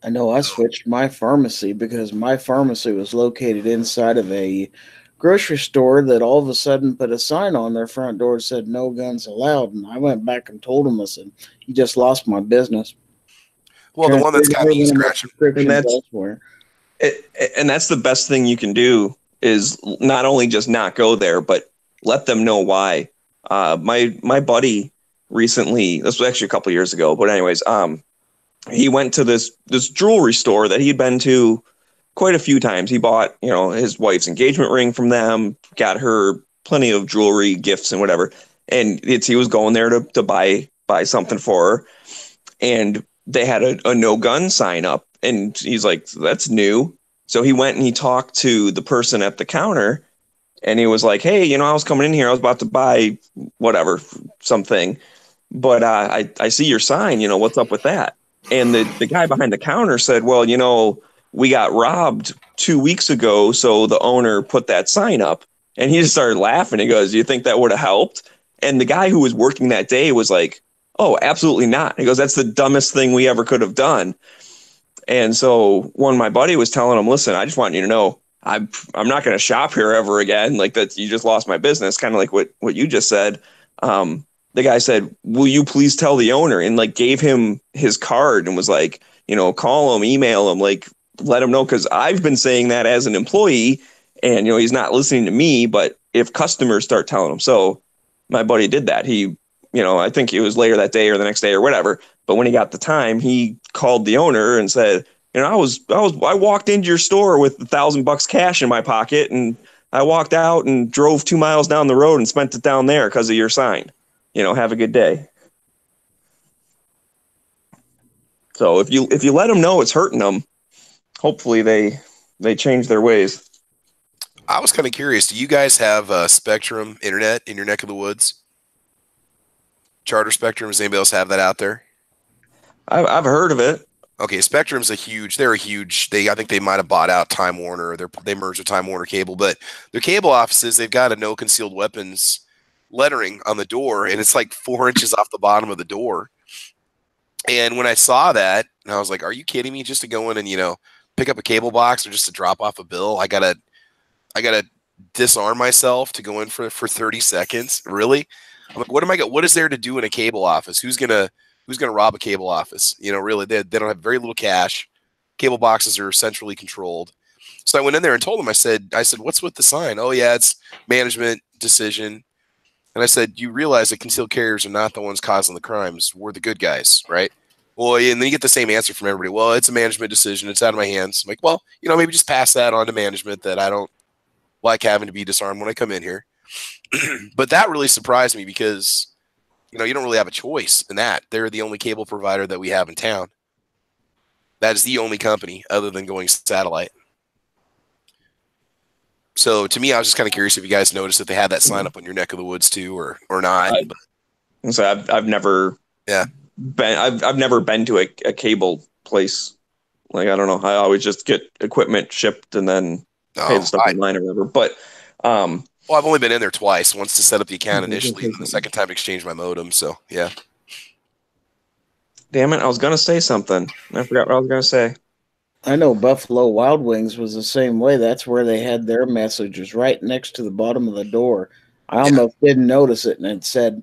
I know I switched my pharmacy because my pharmacy was located inside of a grocery store that all of a sudden put a sign on their front door that said no guns allowed. And I went back and told them, I said, you just lost my business. Well, the one that's got me scratching. And that's the best thing you can do, is not only just not go there, but let them know why. My buddy recently, this was actually a couple of years ago, but anyways, he went to this jewelry store that he'd been to quite a few times. He bought, you know, his wife's engagement ring from them, got her plenty of jewelry, gifts, and whatever. And he was going there to buy something for her, and they had a no gun sign up. And he's like, that's new. So he went and he talked to the person at the counter, and he was like, hey, you know, I was coming in here. I was about to buy whatever, something. But I see your sign, you know, what's up with that? And the guy behind the counter said, well, you know, we got robbed 2 weeks ago, so the owner put that sign up. And he just started laughing. He goes, do you think that would have helped? And the guy who was working that day was like, oh, absolutely not. He goes, that's the dumbest thing we ever could have done. And so when my buddy was telling him, listen, I just want you to know, I'm not going to shop here ever again. Like that, you just lost my business. Kind of like what you just said. The guy said, will you please tell the owner? And like gave him his card and was like, you know, call him, email him, like let him know. Cause I've been saying that as an employee and, you know, he's not listening to me, but if customers start telling him. So my buddy did that. He, you know, I think it was later that day or the next day or whatever. But when he got the time, he called the owner and said, you know, I walked into your store with $1,000 cash in my pocket, and I walked out and drove 2 miles down the road and spent it down there because of your sign. You know, have a good day. So if you let them know it's hurting them, hopefully they change their ways. I was kind of curious. Do you guys have Spectrum internet in your neck of the woods? Charter Spectrum. Does anybody else have that out there? I've heard of it. Okay, Spectrum's I think they might have bought out Time Warner. They merged with Time Warner Cable, but their cable offices, they've got a no concealed weapons lettering on the door, and it's like 4 inches off the bottom of the door. And when I saw that, I was like, are you kidding me? Just to go in and, you know, pick up a cable box or just to drop off a bill? I gotta disarm myself to go in for 30 seconds. Really? I'm like, what is there to do in a cable office? Who's gonna rob a cable office? You know, really, they don't have very little cash. Cable boxes are centrally controlled. So I went in there and told them, I said, what's with the sign? Oh yeah, it's management decision. And I said, you realize that concealed carriers are not the ones causing the crimes. We're the good guys, right? Well, and then you get the same answer from everybody. Well, it's a management decision. It's out of my hands. I'm like, well, you know, maybe just pass that on to management that I don't like having to be disarmed when I come in here. But that really surprised me because, you know, you don't really have a choice in that. They're the only cable provider that we have in town. That is the only company other than going satellite. So to me, I was just kind of curious if you guys noticed that they had that sign up on your neck of the woods too, or not. So I've never I've never been to a cable place. Like, I don't know. I always just get equipment shipped and then pay the stuff online or whatever. But well, I've only been in there twice. Once to set up the account initially, and the second time to exchange my modem. So yeah. Damn it! I was gonna say something. I forgot what I was gonna say. I know Buffalo Wild Wings was the same way. That's where they had their messages right next to the bottom of the door. I almost didn't notice it, and it said,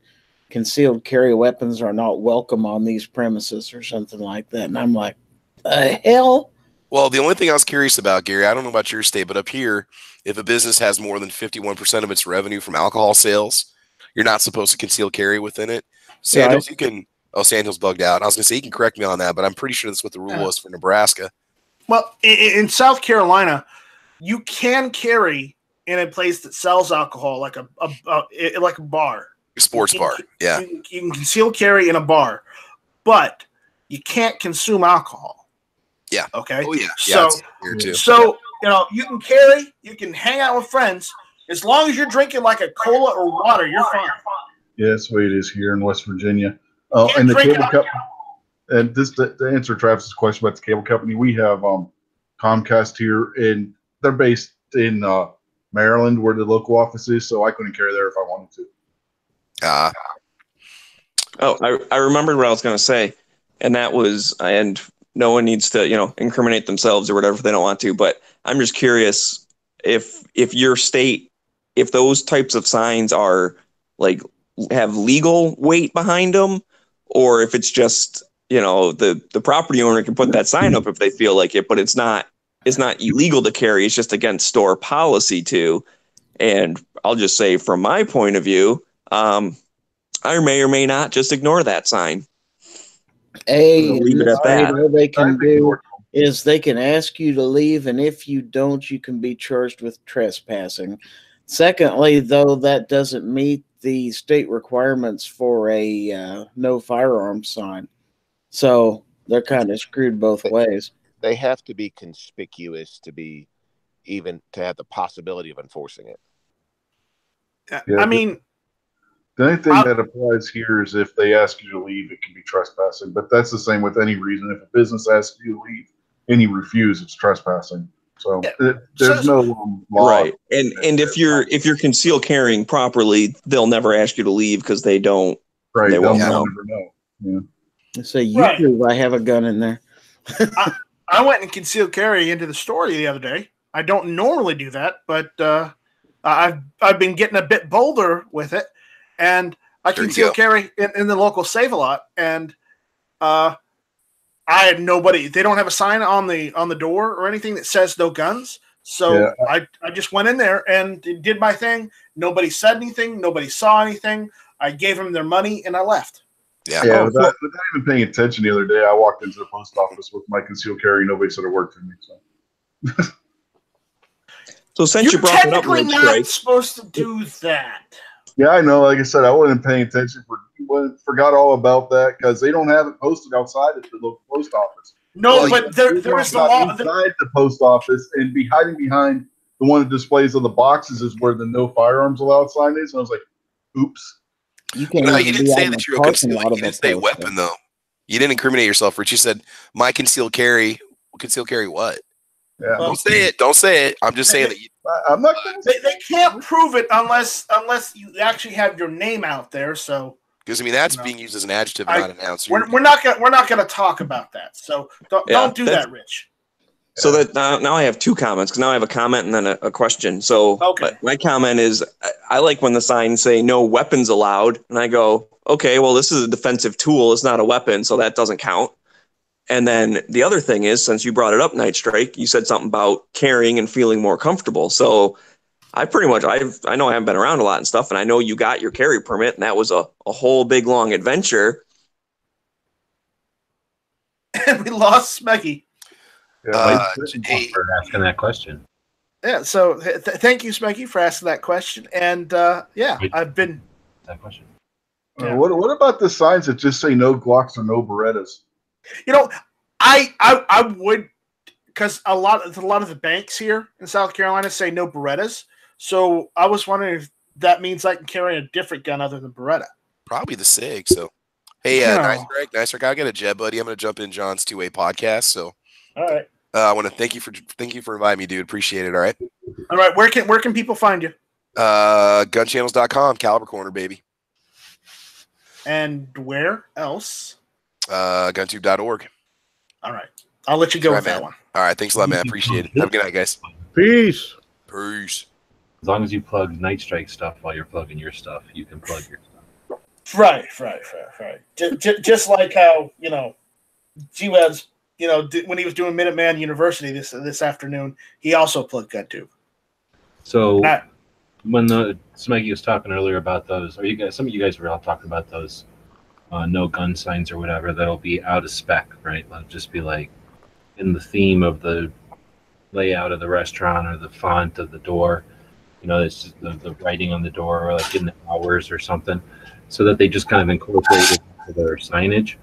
concealed carry weapons are not welcome on these premises or something like that. And I'm like, the hell? Well, the only thing I was curious about, Gary, I don't know about your state, but up here, if a business has more than 51% of its revenue from alcohol sales, you're not supposed to conceal carry within it. Sandhills, you can. Oh, Sandhills bugged out. I was going to say, you can correct me on that, but I'm pretty sure that's what the rule was for Nebraska. Well, in South Carolina, you can carry in a place that sells alcohol, like a bar, a sports bar. Yeah, you can conceal carry in a bar, but you can't consume alcohol. Yeah. Okay. Oh yeah. So you know, you can carry, you can hang out with friends as long as you're drinking like a cola or water. You're fine. Yeah, that's the way it is here in West Virginia. And the cable company. And this to answer Travis's question about the cable company, we have Comcast here, and they're based in Maryland, where the local office is. So I couldn't carry there if I wanted to. I remembered what I was going to say, and that was, and no one needs to, you know, incriminate themselves or whatever if they don't want to. But I'm just curious if your state, if those types of signs are like have legal weight behind them, or if it's just, you know, the property owner can put that sign up if they feel like it, but it's not illegal to carry. It's just against store policy too. And I'll just say from my point of view, I may or may not just ignore that sign. Leave it at that. What they can do is they can ask you to leave, and if you don't, you can be charged with trespassing. Secondly, though, that doesn't meet the state requirements for a no firearm sign. So they're kind of screwed both ways. they have to be conspicuous to be even to have the possibility of enforcing it. Yeah, I mean, the only thing that applies here is if they ask you to leave, it can be trespassing. But that's the same with any reason. If a business asks you to leave and you refuse, it's trespassing. So there's no law. Right. And if you're concealed carrying properly, they'll never ask you to leave because they don't. Right. They won't They'll know. never know. Yeah. Say you prove I have a gun in there. I went and concealed carry into the store the other day. I don't normally do that, but I've been getting a bit bolder with it, and I concealed carry in the local Save-A-Lot, and I had nobody. They don't have a sign on the door or anything that says no guns. So I just went in there and did my thing. Nobody said anything. Nobody saw anything. I gave them their money and I left. Yeah. Without even paying attention the other day, I walked into the post office with my concealed carry. Nobody said a word to me. So. So since you brought it up, technically not supposed to do that. Yeah, I know. Like I said, I wasn't paying attention. Forgot all about that because they don't have it posted outside at the local post office. No, but there is the law inside the post office, and hiding behind the one that displays of the boxes is where the no firearms allowed sign is. And I was like, "Oops." You didn't say that you were concealing. You didn't say weapon though. You didn't incriminate yourself, Rich. You said my concealed carry. Concealed carry what? Yeah. Don't say it. Don't say it. I'm just saying that. I'm not. They can't prove it unless you actually have your name out there. So. Because I mean that's being used as an adjective, not an answer. We're not gonna talk about that. So don't do that, Rich. So that now I have two comments because now I have a comment and then a question. So my comment is I like when the signs say no weapons allowed, and I go, okay, well this is a defensive tool, it's not a weapon, so that doesn't count. And then the other thing is, since you brought it up, Night Strike, you said something about carrying and feeling more comfortable. So I pretty much I know I haven't been around a lot and stuff, and I know you got your carry permit, and that was a whole big long adventure. And we lost Smeggy. For asking that question. Yeah, so thank you, Smeggy, for asking that question. And I've been that question. What about the signs that just say no Glocks or no Berettas? You know, I would, because a lot of the banks here in South Carolina say no Berettas. So I was wondering if that means I can carry a different gun other than Beretta. Probably the SIG. So, hey, Nice Strike, I got a jet, buddy. I'm going to jump in John's two-way podcast. So, all right. I want to thank you for inviting me, dude. Appreciate it. All right. All right. Where can people find you? Gunchannels.com, Caliber Corner, baby. And where else? Guntube.org. All right. I'll let you go with that one. All right. Thanks a lot, man. Appreciate it. Have a good night, guys. Peace. Peace. As long as you plug Night Strike stuff while you're plugging your stuff, you can plug your stuff. Right. Just like how, G-Webs, when he was doing Minuteman University this afternoon, he also plugged GunTube. So when Smeggy was talking earlier about those, some of you guys were all talking about those no gun signs or whatever that'll be out of spec, right? It'll just be like in the theme of the layout of the restaurant or the font of the door. It's just the writing on the door, or like in the hours or something, so that they just kind of incorporate it into their signage.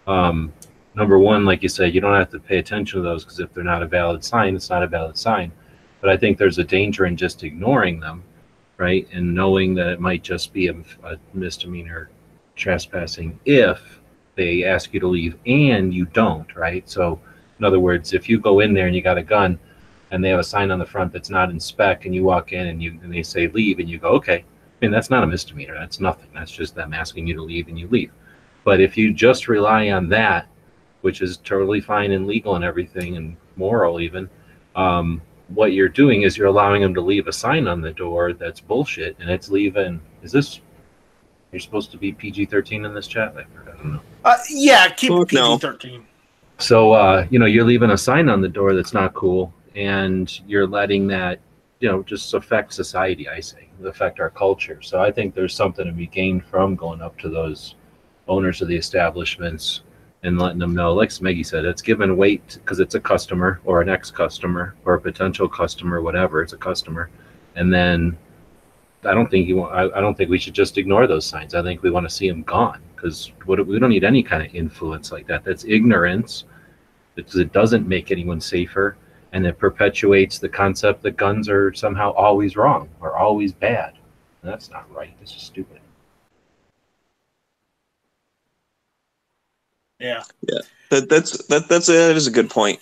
Number one, like you said, you don't have to pay attention to those because if they're not a valid sign, it's not a valid sign. But I think there's a danger in just ignoring them, right? And knowing that it might just be a misdemeanor trespassing if they ask you to leave and you don't, right? So in other words, if you go in there and you got a gun and they have a sign on the front that's not in spec and you walk in and they say leave and you go, okay, that's not a misdemeanor. That's nothing. That's just them asking you to leave and you leave. But if you just rely on that, which is totally fine and legal and everything and moral even, what you're doing is you're allowing them to leave a sign on the door that's bullshit, and it's leaving. You're supposed to be PG-13 in this chat? I don't know. Yeah, keep PG-13. So, you're leaving a sign on the door that's not cool, and you're letting that, just affect society, I say, affect our culture. So I think there's something to be gained from going up to those owners of the establishments and letting them know, like Smeggy said, it's given weight because it's a customer or an ex-customer or a potential customer, whatever. It's a customer, and then I don't think we should just ignore those signs. I think we want to see them gone because we don't need any kind of influence like that. That's ignorance, because it doesn't make anyone safer, and it perpetuates the concept that guns are somehow always wrong or always bad. And that's not right. This is stupid. Yeah. That is a good point.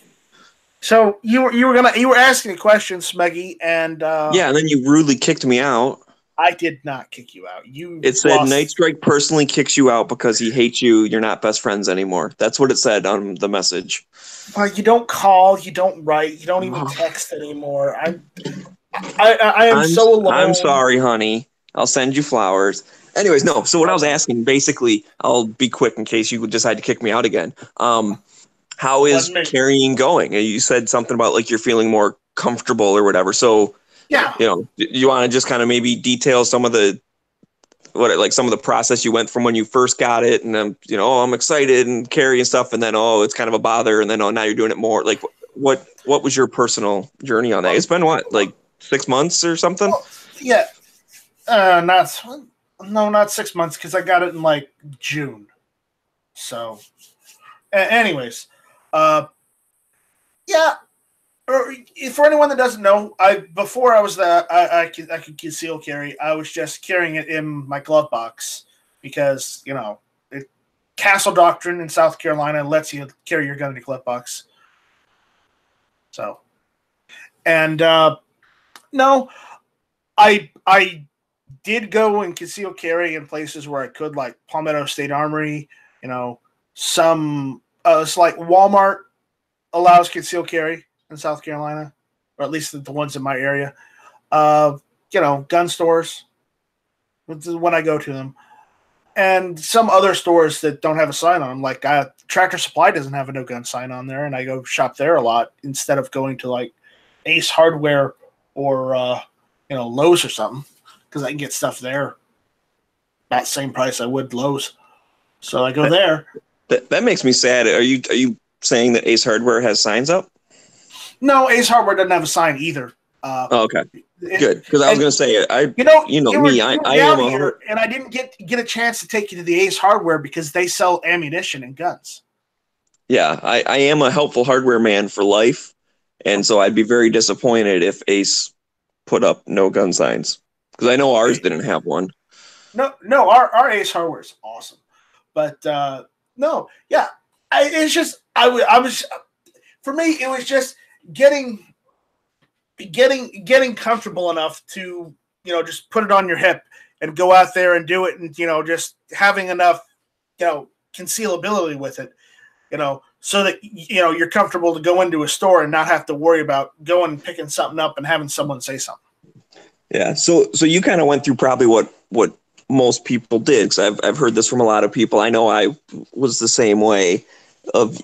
So you were asking a question, Smeggy, and yeah, and then you rudely kicked me out. I did not kick you out. It said Nightstrike personally kicks you out because he hates you. You're not best friends anymore. That's what it said on the message. Well, you don't call, you don't write, you don't even text anymore. I am so alone. I'm sorry, honey. I'll send you flowers. Anyways, no. So what I was asking, basically, I'll be quick in case you would decide to kick me out again. How is carrying going? You said something about like you're feeling more comfortable or whatever. So yeah, you want to just kind of maybe detail some of the some of the process you went from when you first got it, and then I'm excited and carry and stuff, and then it's kind of a bother, and then now you're doing it more. Like what was your personal journey on that? It's been what, like 6 months or something? Yeah, not 6 months because I got it in like June. So, anyways, yeah. For anyone that doesn't know, before I was I could conceal carry. I was just carrying it in my glove box because Castle Doctrine in South Carolina lets you carry your gun in your glove box. So, and no, I did go and conceal carry in places where I could, like Palmetto State Armory. Some it's like Walmart allows concealed carry in South Carolina, or at least the ones in my area. Gun stores when I go to them, and some other stores that don't have a sign on them, like Tractor Supply doesn't have a no gun sign on there, and I go shop there a lot instead of going to like Ace Hardware or Lowe's or something, because I can get stuff there about the same price I would Lowe's. So I go there. That makes me sad. Are you saying that Ace Hardware has signs up? No, Ace Hardware doesn't have a sign either. Okay, good. Because I was going to say, I am here, and I didn't get a chance to take you to the Ace Hardware because they sell ammunition and guns. Yeah, I am a helpful hardware man for life, and so I'd be very disappointed if Ace put up no gun signs, because I know ours didn't have one. No, our Ace Hardware is awesome, but no, yeah, it's just I was for me it was just getting comfortable enough to just put it on your hip and go out there and do it, and just having enough concealability with it, so that you're comfortable to go into a store and not have to worry about going and picking something up and having someone say something. Yeah, so you kind of went through probably what most people did, because I've heard this from a lot of people. I know I was the same way.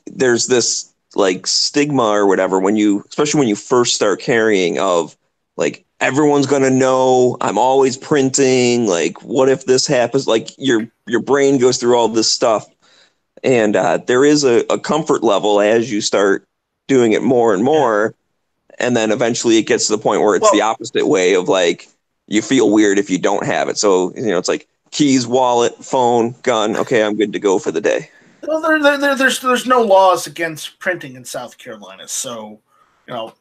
There's this like stigma or whatever especially when you first start carrying, of like everyone's gonna know I'm always printing. Like, what if this happens? Like your brain goes through all this stuff, and there is a comfort level as you start doing it more and more, and then eventually it gets to the point where it's the opposite way of like you feel weird if you don't have it. So it's like keys, wallet, phone, gun. Okay, I'm good to go for the day. Well, there's no laws against printing in South Carolina, so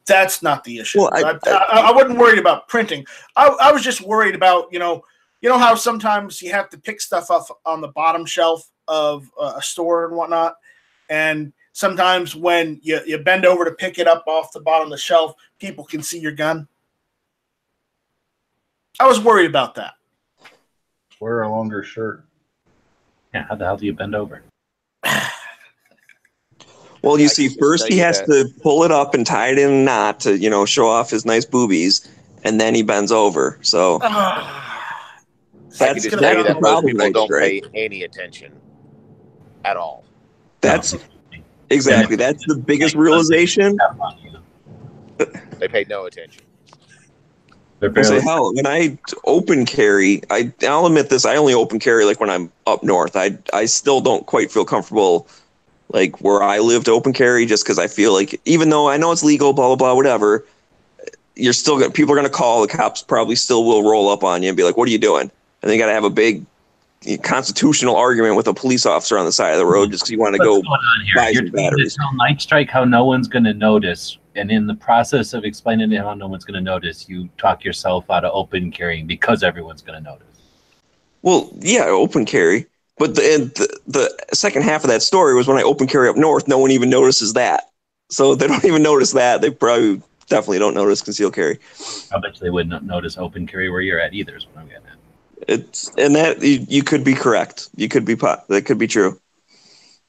that's not the issue. Well, I wasn't worried about printing. I was just worried about how sometimes you have to pick stuff up on the bottom shelf of a store and whatnot, and sometimes when you bend over to pick it up off the bottom of the shelf, people can see your gun. I was worried about that. Wear a longer shirt. Yeah, how the hell do you bend over? Well, you see, first he has to pull it up and tie it in a knot to, show off his nice boobies, and then he bends over. So that's that most people don't pay any attention at all. That's exactly. That's the biggest realization. They pay no attention. So hell, when I open carry, I'll admit this, I only open carry like when I'm up north. I still don't quite feel comfortable like where I live to open carry, just because I feel like, even though I know it's legal, blah blah blah, whatever, you're still people are gonna call. The cops probably still will roll up on you and be like, "What are you doing?" And they got to have a big constitutional argument with a police officer on the side of the road just because you want to go buy some batteries. Tell Night Strike how no one's going to notice, and in the process of explaining to him how no one's going to notice, you talk yourself out of open carrying because everyone's going to notice. Well, yeah, open carry. But the second half of that story was when I open carry up north, no one even notices that. So they don't even notice that. They probably definitely don't notice concealed carry. I bet they wouldn't notice open carry where you're at either, is what I'm getting at. That you could be correct. That could be true.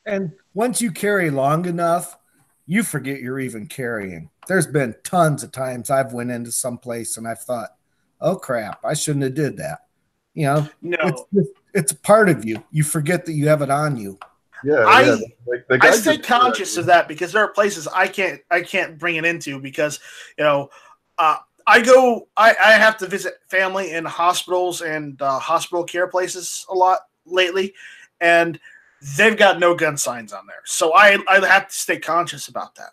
And once you carry long enough, you forget you're even carrying. There's been tons of times I've went into some place and I've thought, oh crap, I shouldn't have did that. You know, no, it's a part of you. You forget that you have it on you. Yeah, I stay conscious of that because there are places I can't bring it into because, you know, I have to visit family in hospitals and hospital care places a lot lately, and they've got no gun signs on there. So I have to stay conscious about that.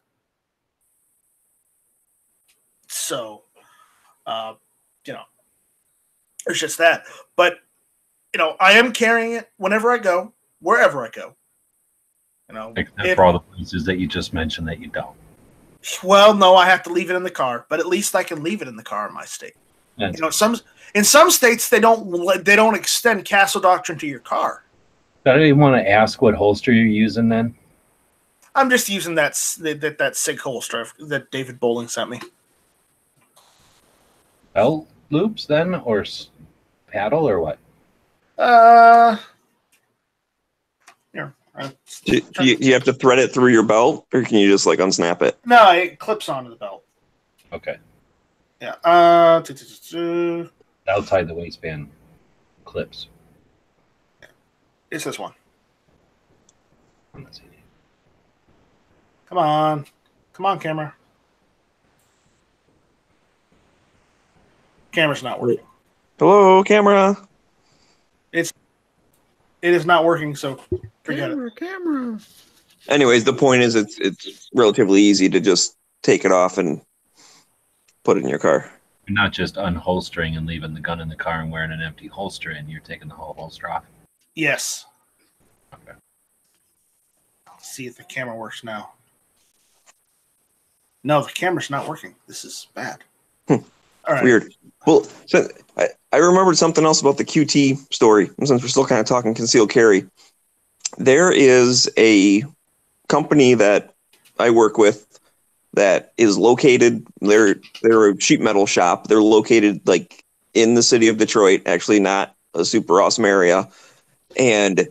So, you know, it's just that. But, you know, I am carrying it whenever I go, wherever I go. You know, except for all the places that you just mentioned that you don't. Well, no, I have to leave it in the car, but at least I can leave it in the car in my state. That's you know, in some states they don't extend Castle Doctrine to your car. I don't even want to ask what holster you're using then. I'm just using that SIG holster that David Bowling sent me. Belt loops then, or paddle, or what? Do you have to thread it through your belt, or can you just like unsnap it? No, it clips onto the belt. Okay. Yeah. Outside the waistband clips. It's this one. Come on, camera. Camera's not working. Hello, camera. It is not working, so forget it. Camera. Anyways, the point is it's relatively easy to just take it off and put it in your car. You're not just unholstering and leaving the gun in the car and wearing an empty holster in. You're taking the whole holster off. Yes. Okay. Let's see if the camera works now. No, the camera's not working. This is bad. All right. Weird. Well, so I remembered something else about the QT story. Since we're still kind of talking concealed carry, there is a company that I work with that is located. They're a sheet metal shop. They're located like in the city of Detroit. Actually, not a super awesome area, and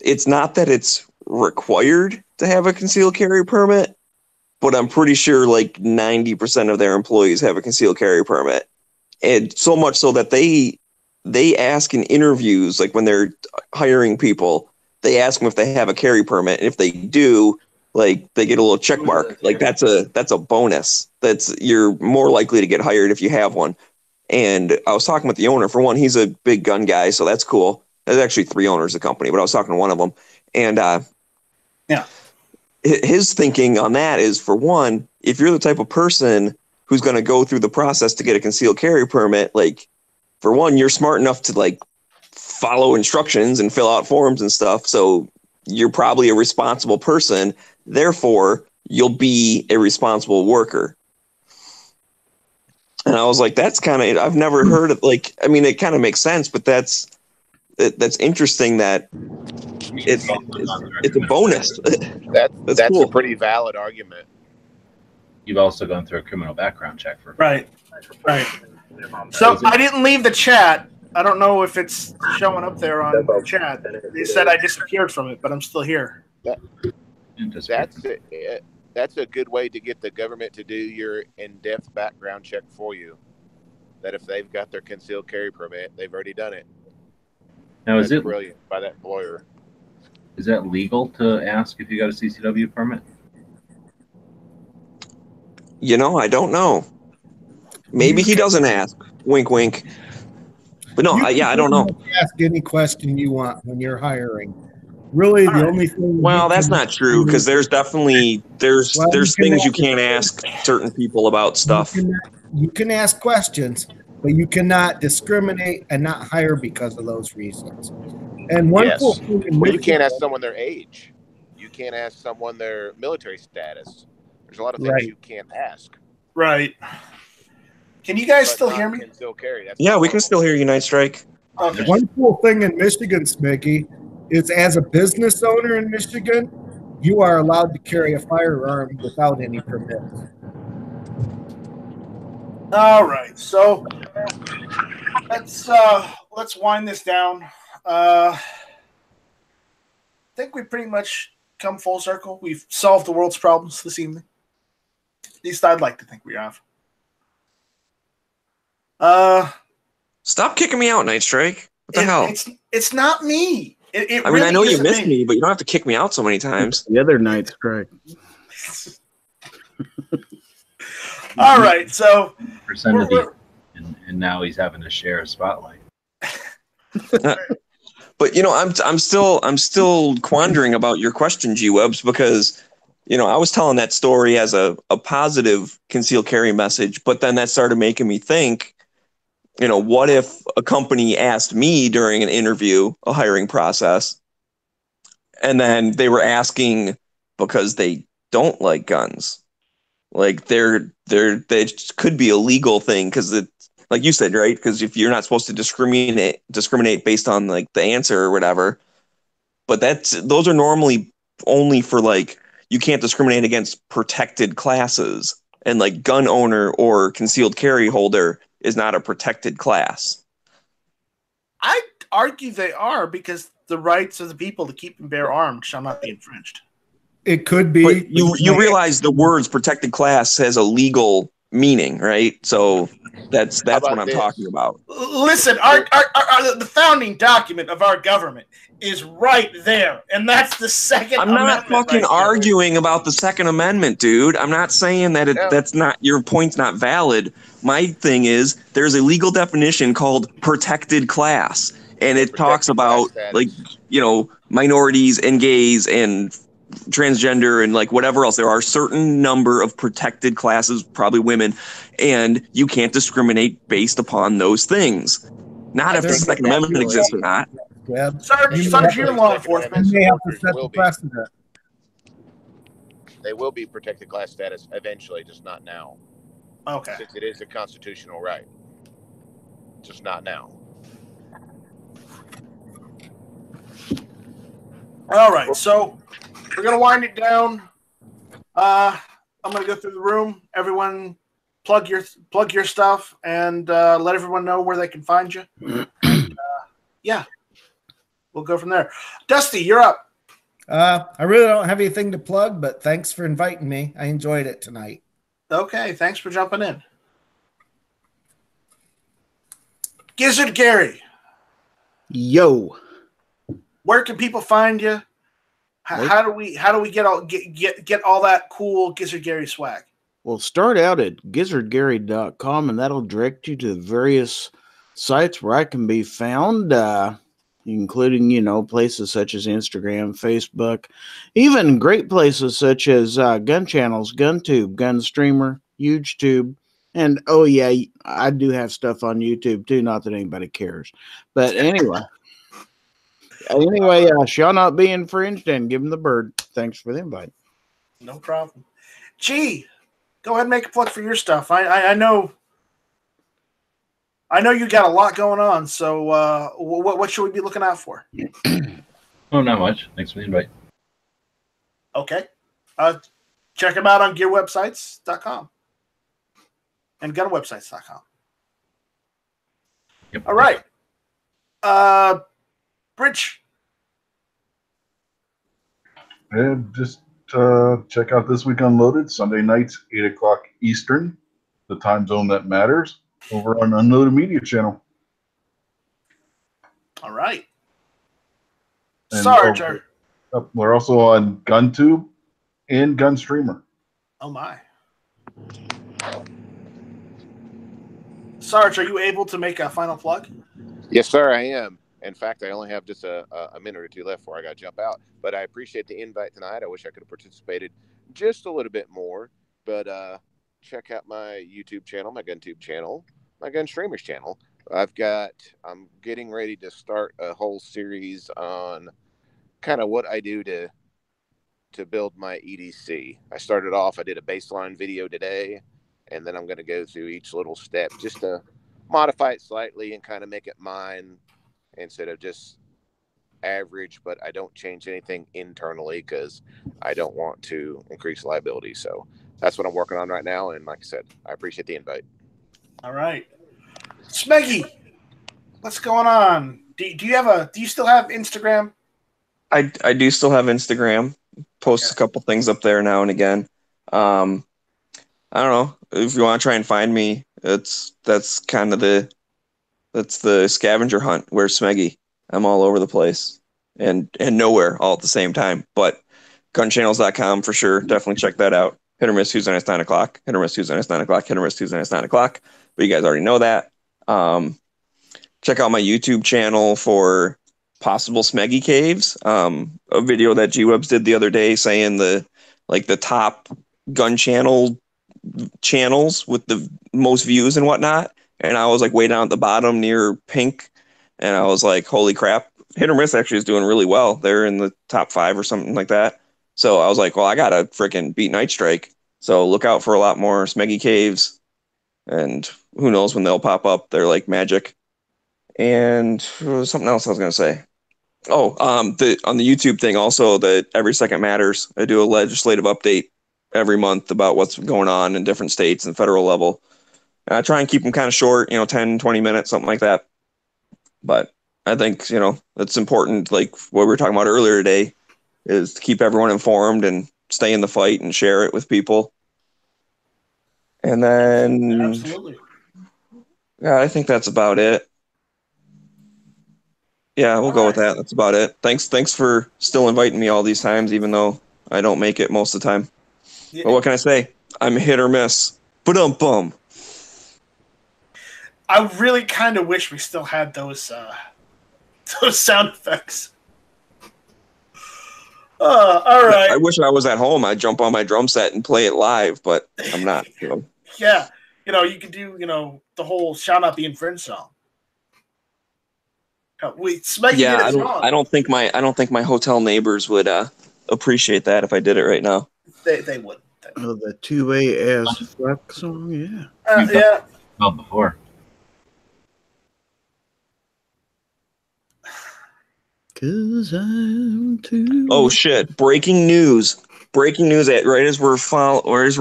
it's not that it's required to have a concealed carry permit, but I'm pretty sure like 90% of their employees have a concealed carry permit. And so much so that they ask in interviews, like when they're hiring people, they ask them if they have a carry permit. And if they do, like they get a little check mark. Like that's a bonus. You're more likely to get hired if you have one. And I was talking with the owner. For one, he's a big gun guy, so that's cool. There's actually 3 owners of the company, but I was talking to one of them. And yeah. His thinking on that is, for one, if you're the type of person who's going to go through the process to get a concealed carry permit, like, for one, you're smart enough to like follow instructions and fill out forms and stuff. So you're probably a responsible person. Therefore, you'll be a responsible worker. And I was like, that's kind of, I've never heard of, like, I mean, it kind of makes sense, but that's interesting that it's a bonus. That's cool. A pretty valid argument. You've also gone through a criminal background check for right. So I didn't leave the chat. I don't know if it's showing up there on the chat. They said I disappeared from it, but I'm still here. That's a good way to get the government to do your in-depth background check for you. That if they've got their concealed carry permit, they've already done it. Now, is it brilliant by that lawyer? Is that legal to ask if you got a CCW permit? You know, I don't know. Maybe he doesn't ask. Wink, wink. But no, I don't know. Ask any question you want when you're hiring. Really, the only thing. Well, that's not true, because there's definitely there's things you can't ask certain people about stuff. You can ask questions, but you cannot discriminate and not hire because of those reasons. And one Yes. cool thing in Well, you can't Michigan- ask someone their age. You can't ask someone their military status. There's a lot of things Right. you can't ask. Right. Can you guys But still not hear me? concealed carry. That's Yeah, the we can horrible still hear you, Night Strike. Okay. One cool thing in Michigan, Smiggy, is as a business owner in Michigan, you are allowed to carry a firearm without any permits. All right. So let's wind this down. I think we pretty much come full circle. We've solved the world's problems this evening. At least I'd like to think we have. Stop kicking me out, Night Strike. What the hell? It's not me. I mean, I know you miss me, but you don't have to kick me out so many times. The other Night Strike. All right, so and now he's having to share a spotlight. But I'm still quandering about your question, G-Webs, because I was telling that story as a positive concealed carry message, but then that started making me think, what if a company asked me during an interview, a hiring process, and then they were asking because they don't like guns. Like they could be a legal thing because it, like you said, right? Because if you're not supposed to discriminate based on like the answer or whatever, but those are normally only for like you can't discriminate against protected classes, and like gun owner or concealed carry holder is not a protected class. I'd argue they are because the rights of the people to keep and bear arms shall not be infringed. It could be. But you realize the words protected class has a legal meaning, right? So that's what I'm talking about. Listen, the founding document of our government is right there, and that's the Second I'm Amendment. not fucking arguing about the Second Amendment, dude. I'm not saying that that's not your point's not valid. My thing is there's a legal definition called protected class, and it talks about like minorities and gays and transgender and like whatever else. There are certain number of protected classes, probably women, and you can't discriminate based upon those things. Not if the Second Amendment exists or not. Sarge, you're law enforcement. You may have to set the precedent. They will be protected class status eventually, just not now. Okay. Since it is a constitutional right. Just not now. All right, so we're gonna wind it down. I'm gonna go through the room. Everyone, plug your stuff and let everyone know where they can find you. Yeah, we'll go from there. Dusty, you're up. I really don't have anything to plug, but thanks for inviting me. I enjoyed it tonight. Okay, thanks for jumping in. Gizzard Gary. Yo. Where can people find you? How do we get all that cool Gizzard Gary swag? Well, start out at gizzardgary.com, and that'll direct you to the various sites where I can be found, including, places such as Instagram, Facebook, even great places such as gun channels, GunTube, GunStreamer, HugeTube, and oh yeah, I do have stuff on YouTube too, not that anybody cares. But anyway. Shall not be infringed, and give them the bird. Thanks for the invite. No problem. Gee, go ahead and make a plug for your stuff. I know you got a lot going on. So what should we be looking out for? Oh, not much. Thanks for the invite. Okay. Check them out on gearwebsites.com and gunwebsites.com. Yep. All right. Bridge. And just check out This Week Unloaded, Sunday nights, 8 o'clock Eastern, the time zone that matters, over on Unloaded Media channel. All right. And Sarge. we're also on GunTube and GunStreamer. Oh, my. Sarge, are you able to make a final plug? Yes, sir, I am. In fact, I only have just a minute or two left before I got to jump out. But I appreciate the invite tonight. I wish I could have participated just a little bit more. But check out my YouTube channel, my GunTube channel, my GunStreamers channel, I'm getting ready to start a whole series on kind of what I do to build my EDC. I did a baseline video today, and then I'm going to go through each little step just to modify it slightly and kind of make it mine instead of just average, but I don't change anything internally because I don't want to increase liability. So that's what I'm working on right now. And like I said, I appreciate the invite. All right. Smeggy, what's going on? Do you still have Instagram? I do still have Instagram. Post a couple things up there now and again. I don't know if you want to try and find me. That's the scavenger hunt. Where's Smeggy? I'm all over the place and nowhere all at the same time. But gunchannels.com for sure. Definitely check that out. Hit or miss Tuesday nights 9 o'clock. Hit or miss Tuesday nights 9 o'clock. Hit or miss Tuesday nights 9 o'clock. But you guys already know that. Check out my YouTube channel for possible Smeggy caves. A video that G-Webs did the other day saying the top gun channels with the most views and whatnot. And I was like way down at the bottom near Pink. And I was like, holy crap. Hit or Miss actually is doing really well. They're in the top 5 or something like that. So I was like, well, I got to freaking beat Night Strike. So look out for a lot more Smeggy caves. And who knows when they'll pop up. They're like magic. And something else I was going to say. Oh, on the YouTube thing also, the Every Second Matters. I do a legislative update every month about what's going on in different states and federal level. And I try and keep them kind of short, 10, 20 minutes, something like that. But I think, it's important, like what we were talking about earlier today, is to keep everyone informed and stay in the fight and share it with people. And then, absolutely. Yeah, I think that's about it. Yeah, we'll go with that. That's about it. Thanks for still inviting me all these times, even though I don't make it most of the time. Yeah. But what can I say? I'm hit or miss. Ba-dum-bum. I really kind of wish we still had those sound effects. All right. I wish I was at home. I'd jump on my drum set and play it live, but I'm not. Yeah, you could do the whole "Shall Not Be Infringed" song. I don't think my hotel neighbors would appreciate that if I did it right now. They would. Oh, the 2A ass fuck song, yeah. Yeah. Well, before. Cause I'm too. Oh shit! Breaking news! Right as we're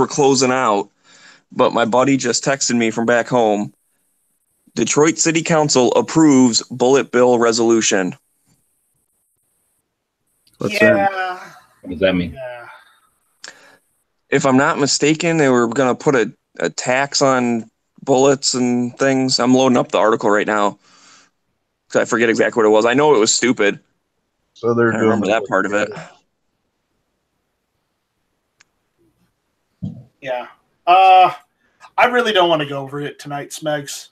closing out. But my buddy just texted me from back home. Detroit City Council approves bullet bill resolution. What's that? What does that mean? Yeah. If I'm not mistaken, they were going to put a tax on bullets and things. I'm loading up the article right now. I forget exactly what it was. I know it was stupid. So they're doing remember that part of it. Yeah. I really don't want to go over it tonight, Smegs.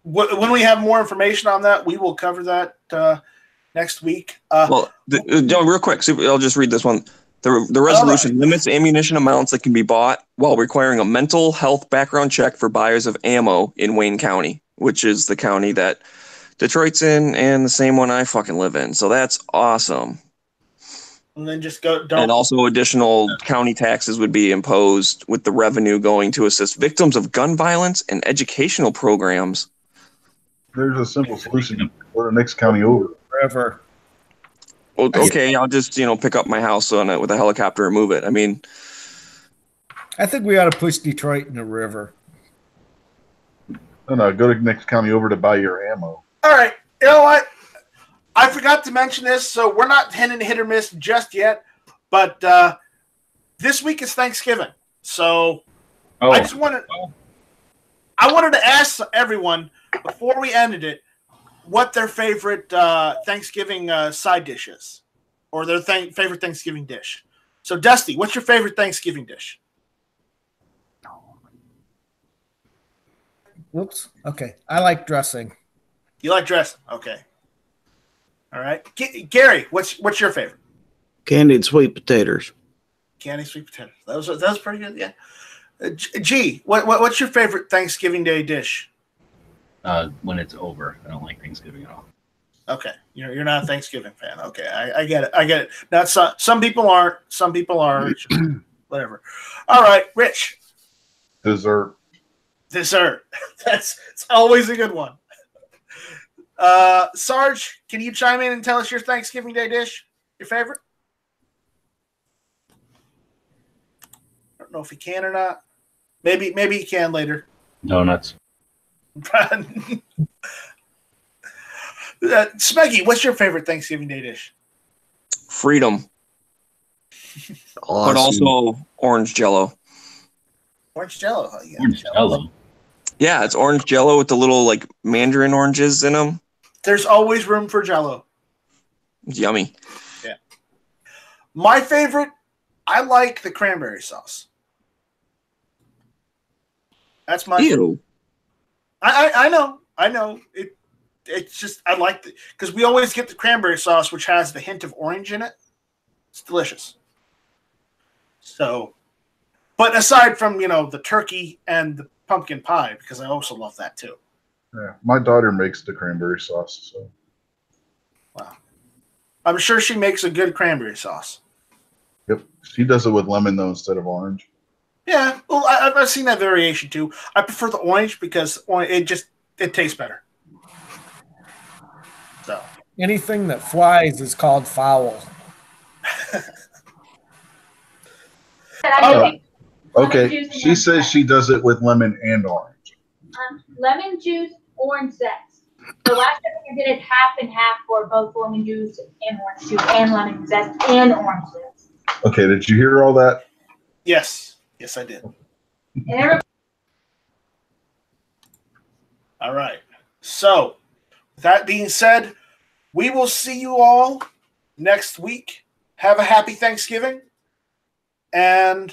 When we have more information on that, we will cover that next week. Real quick, I'll just read this one. The resolution limits ammunition amounts that can be bought while requiring a mental health background check for buyers of ammo in Wayne County, which is the county that Detroit's in and the same one I fucking live in. So that's awesome. And then just And also additional county taxes would be imposed with the revenue going to assist victims of gun violence and educational programs. There's a simple solution for the next county over. Forever. Well, okay, I'll just pick up my house on it with a helicopter and move it. I mean, I think we ought to push Detroit in the river. No, go to next county over to buy your ammo. All right, you know what? I forgot to mention this, so we're not hitting hit or miss just yet. But this week is Thanksgiving, so I wanted to ask everyone before we ended it what their favorite Thanksgiving side dish is, or their favorite Thanksgiving dish. So, Dusty, what's your favorite Thanksgiving dish? Whoops. Okay, I like dressing. You like dressing? Okay. All right, Gary, what's your favorite? Candied sweet potatoes. Candied sweet potatoes. That was pretty good. Yeah. G, what's your favorite Thanksgiving Day dish? When it's over, I don't like Thanksgiving at all. Okay, you're not a Thanksgiving fan. Okay, I get it. I get it. Not some people aren't. Some people are. Whatever. All right, Rich. Dessert. It's always a good one. Sarge, can you chime in and tell us your Thanksgiving Day dish? Your favorite? I don't know if he can or not. Maybe he can later. Donuts. Smeggy, what's your favorite Thanksgiving Day dish? Freedom. Awesome. But also orange Jello. Orange Jello. Orange Jello. Yeah, it's orange Jello with the little like mandarin oranges in them. There's always room for Jello. It's yummy. Yeah. My favorite, I like the cranberry sauce. That's my favorite. I know. It's just I like it because we always get the cranberry sauce, which has the hint of orange in it. It's delicious. So, but aside from the turkey and the pumpkin pie, because I also love that too. Yeah, my daughter makes the cranberry sauce. So, wow, I'm sure she makes a good cranberry sauce. Yep, she does it with lemon though instead of orange. Yeah, well, I've seen that variation too. I prefer the orange because it tastes better. So anything that flies is called foul. Okay, she says she does it with lemon and orange. Lemon juice, orange zest. The last time I did it half and half for both lemon juice and orange juice and lemon zest and orange zest. Okay, did you hear all that? Yes, I did. All right. So, with that being said, we will see you all next week. Have a happy Thanksgiving. And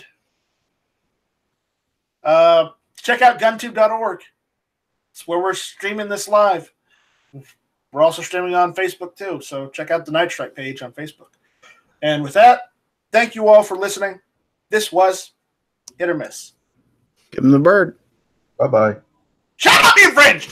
check out guntube.org. It's where we're streaming this live. We're also streaming on Facebook too, so check out the Night Strike page on Facebook. And with that, thank you all for listening. This was Hit or Miss. Give him the bird. Bye-bye. Shut up, you fringe!